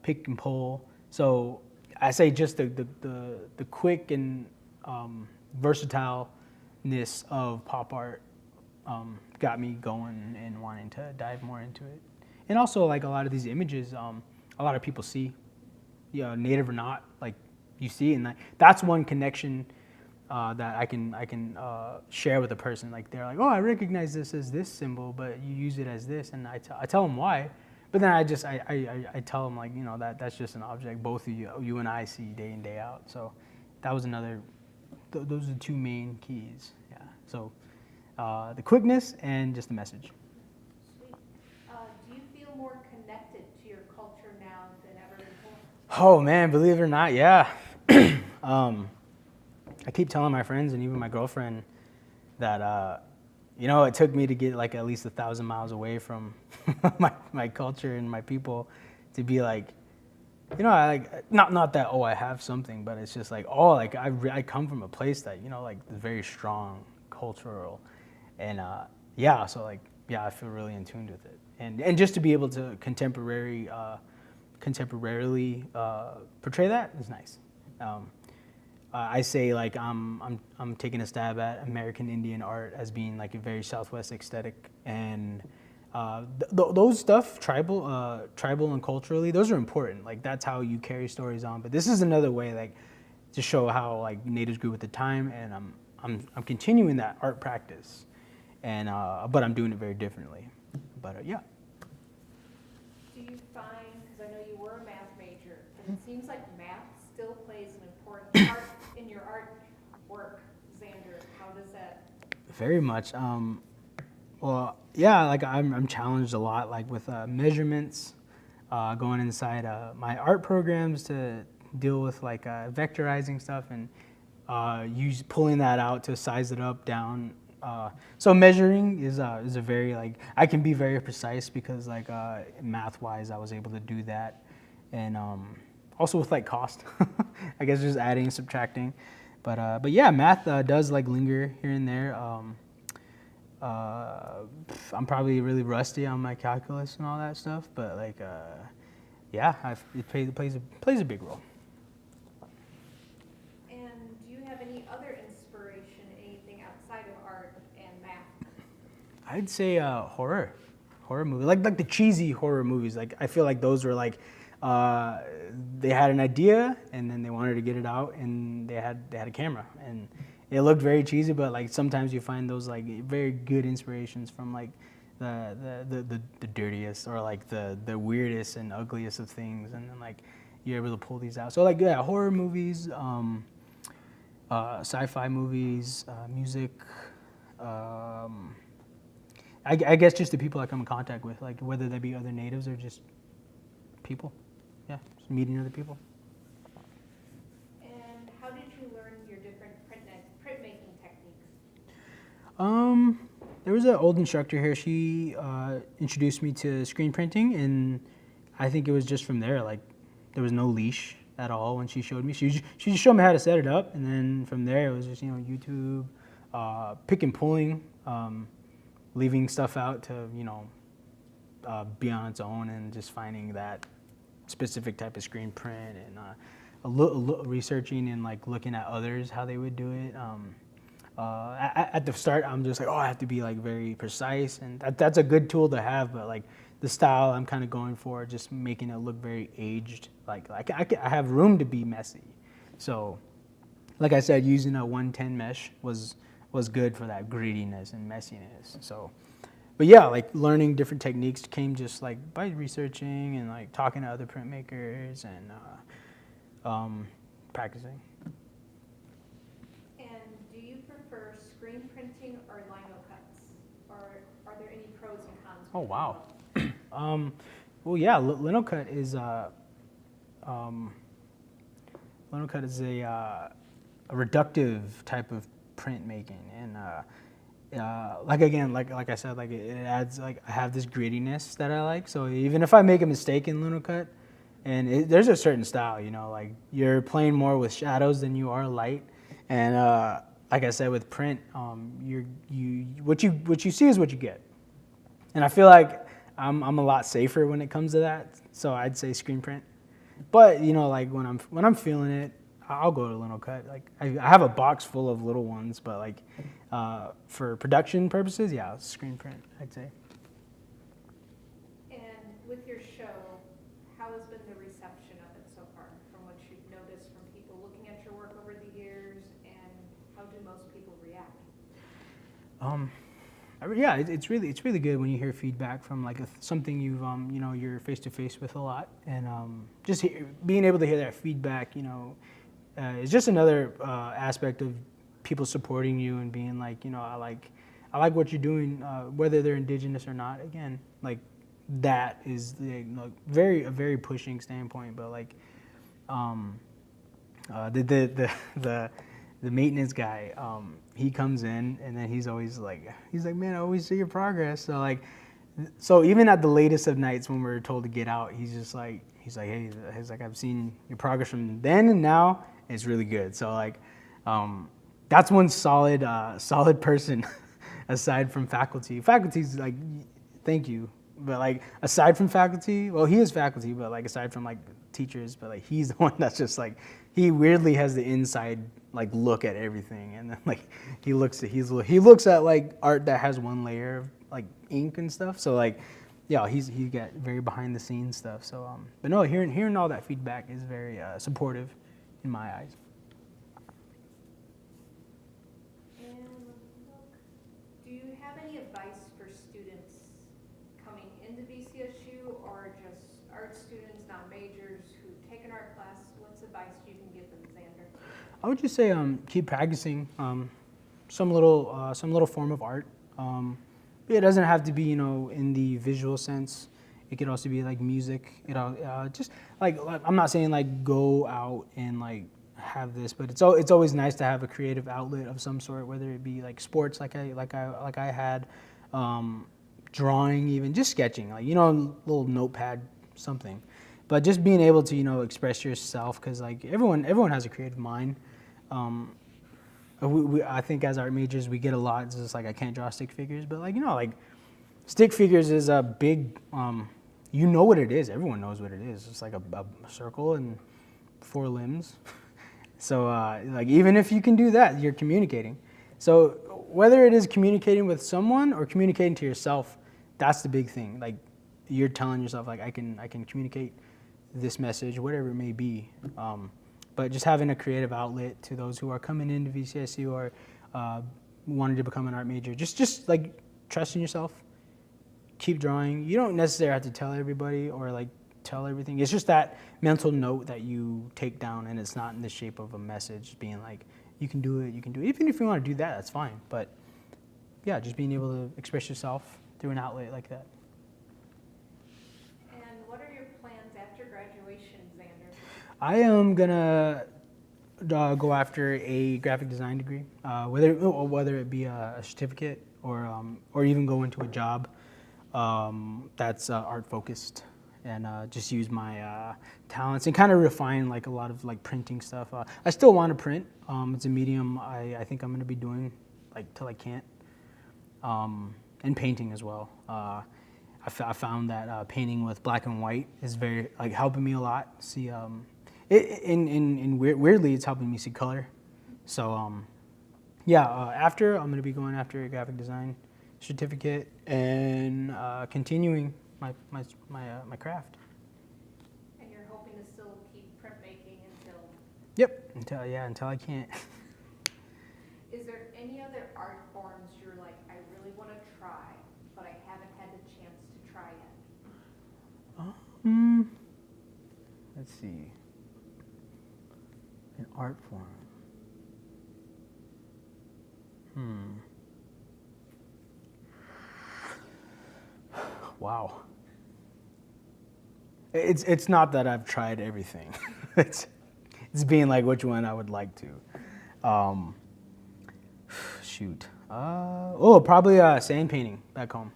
pick and pull. So I say just the quick and versatileness of pop art got me going and wanting to dive more into it. And also like a lot of these images, a lot of people see, native or not, like you see, and that's one connection that I can share with a person. Like they're like, oh, I recognize this as this symbol, but you use it as this, and I tell them why. But then I tell them like, that's just an object both of you and I see day in, day out. So that was another, those are the two main keys. Yeah. So the quickness and just the message. Sweet. Do you feel more connected to your culture now than ever before? Oh man, believe it or not, yeah. I keep telling my friends and even my girlfriend that it took me to get like at least 1,000 miles away from my culture and my people to be like, I like not that I have something, but it's just like I come from a place that like very strong cultural, and so like I feel really in tune with it, and just to be able to contemporarily portray that is nice. I say like I'm taking a stab at American Indian art as being like a very Southwest aesthetic, and those stuff, tribal and culturally, those are important. Like that's how you carry stories on. But this is another way like to show how like natives grew with the time, and I'm continuing that art practice, and but I'm doing it very differently. But yeah. Do you find, because I know you were a math major, but it seems like math still plays an important part in your art work, Zander. How does that? Very much. Well, yeah, like I'm challenged a lot, like with measurements, going inside my art programs to deal with like vectorizing stuff and pulling that out to size it up, down. So measuring is a very like I can be very precise because like math-wise I was able to do that, and also with like cost, I guess just adding and subtracting, but yeah, math does like linger here and there. I'm probably really rusty on my calculus and all that stuff, but like it plays a big role. And do you have any other inspiration, anything outside of art and math? I'd say horror movie, like the cheesy horror movies. Like I feel like those were like they had an idea and then they wanted to get it out, and they had a camera, and it looked very cheesy, but like sometimes you find those like very good inspirations from like the dirtiest or like the weirdest and ugliest of things, and then like you're able to pull these out. So like horror movies, sci-fi movies, music. I guess just the people I come in contact with, like whether they be other natives or just people. Yeah, just meeting other people. And how did you learn your different printmaking techniques? There was an old instructor here. She introduced me to screen printing, and I think it was just from there. Like, there was no leash at all when she showed me. She just showed me how to set it up, and then from there it was just, you know, YouTube, pick and pulling, leaving stuff out to, you know, be on its own, and just finding that specific type of screen print, and researching and like looking at others how they would do it. At the start, I'm just like, oh, I have to be like very precise, and that's a good tool to have. But like the style I'm kind of going for, just making it look very aged. Like I have room to be messy. So, like I said, using a 110 mesh was good for that grittiness and messiness. So, but yeah, like learning different techniques came just like by researching and like talking to other printmakers and practicing. And do you prefer screen printing or lino cuts? Or are there any pros and cons? Oh, wow. Well, yeah, Linocut is a reductive type of printmaking, and like I said, like it adds, like I have this grittiness that I like. So even if I make a mistake in Linocut, and there's a certain style, you know, like you're playing more with shadows than you are light, and like I said, with print, what you see is what you get, and I feel like I'm a lot safer when it comes to that. So I'd say screen print. But you know, like when I'm feeling it, I'll go to Linocut. Like I have a box full of little ones, but like for production purposes, yeah, screen print, I'd say. And with your show, how has been the reception of it so far, from what you've noticed from people looking at your work over the years, and how do most people react? Yeah, it's really good when you hear feedback from like something you've you know, you're face to face with a lot, and just being able to hear that feedback, you know, is just another aspect of people supporting you and being like, you know, I like what you're doing, whether they're indigenous or not. Again, like that is the a very pushing standpoint, but like the maintenance guy, he comes in and then he's like, man, I always see your progress. So even at the latest of nights when we're told to get out, he's like, hey, I've seen your progress from then and now. It's really good. So like, that's one solid person aside from faculty. Faculty's like, thank you. But like, aside from faculty, well, he is faculty, but like aside from like teachers, but like he's the one that's just like, he weirdly has the inside like look at everything, and then like he looks at like art that has one layer of like ink and stuff. So like, yeah, he got very behind the scenes stuff. So but no, hearing all that feedback is very supportive in my eyes. And look, do you have any advice for students coming into VCSU, or just art students, not majors, who've taken art class? What's advice you can give them, Zander? I would just say keep practicing some little form of art. It doesn't have to be, you know, in the visual sense. It could also be like music. You know, just like I'm not saying like go out and like have this, but it's always nice to have a creative outlet of some sort, whether it be like sports, like I had, drawing, even just sketching, like, you know, little notepad, something. But just being able to, you know, express yourself, because like everyone has a creative mind. I think as art majors we get a lot. It's just like I can't draw stick figures, but like, you know, like stick figures is a big. You know what it is. Everyone knows what it is. It's like a circle and 4 limbs. So like even if you can do that, you're communicating. So whether it is communicating with someone or communicating to yourself, that's the big thing. Like you're telling yourself like I can communicate this message, whatever it may be. But just having a creative outlet to those who are coming into VCSU or wanting to become an art major, just like trusting yourself, keep drawing. You don't necessarily have to tell everybody or like tell everything. It's just that mental note that you take down, and it's not in the shape of a message being like, you can do it, you can do it. Even if you want to do that, that's fine. But yeah, just being able to express yourself through an outlet like that. And what are your plans after graduation, Zander? I am gonna go after a graphic design degree, whether it be a certificate or even go into a job that's art focused, and just use my talents and kind of refine like a lot of like printing stuff. I still want to print. It's a medium I think I'm going to be doing like till I can't. And painting as well. I found that painting with black and white is very like helping me a lot. See, weirdly, it's helping me see color. So yeah, after I'm gonna be going after a graphic design certificate and continuing my craft. And you're hoping to still keep printmaking until? Yep, until I can't. Is there any other art forms you're like, I really want to try, but I haven't had the chance to try yet? Let's see. An art form. Wow. It's not that I've tried everything. it's being like which one I would like to. Shoot. Probably sand painting back home.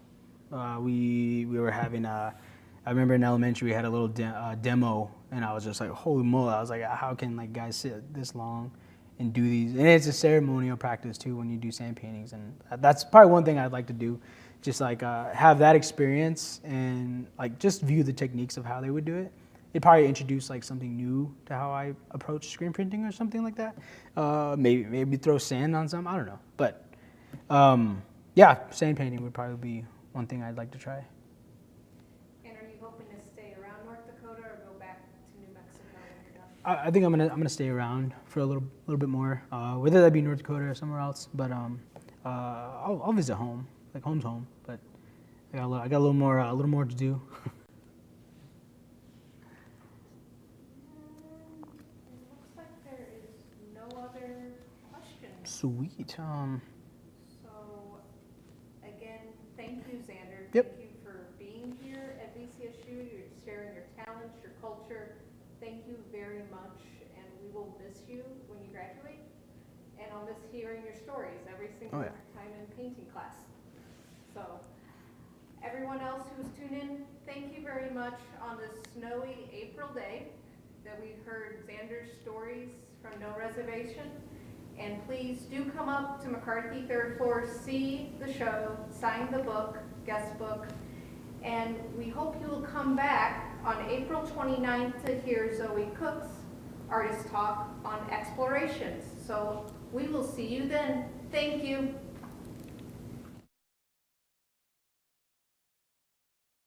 We were having I remember in elementary we had a little demo, and I was just like, holy moly! I was like, how can like guys sit this long and do these? And it's a ceremonial practice too when you do sand paintings, and that's probably one thing I'd like to do, just like have that experience and like just view the techniques of how they would do it. It'd probably introduce like something new to how I approach screen printing or something like that. Maybe throw sand on some. I don't know, but yeah, sand painting would probably be one thing I'd like to try. And are you hoping to stay around North Dakota or go back to New Mexico when you're done? I think I'm gonna stay around for a little bit more, whether that be North Dakota or somewhere else. But I'll visit home, like home's home. But I got a little more to do. Sweet. So, again, thank you, Zander. Yep. Thank you for being here at VCSU. You're sharing your talents, your culture. Thank you very much, and we will miss you when you graduate. And I'll miss hearing your stories every single time in painting class. So, everyone else who's tuned in, thank you very much on this snowy April day that we heard Zander's stories from No Reservation. And please do come up to McCarthy 3rd floor, see the show, sign the book, guest book, and we hope you will come back on April 29th to hear Zoe Cook's artist talk on explorations. So we will see you then. Thank you.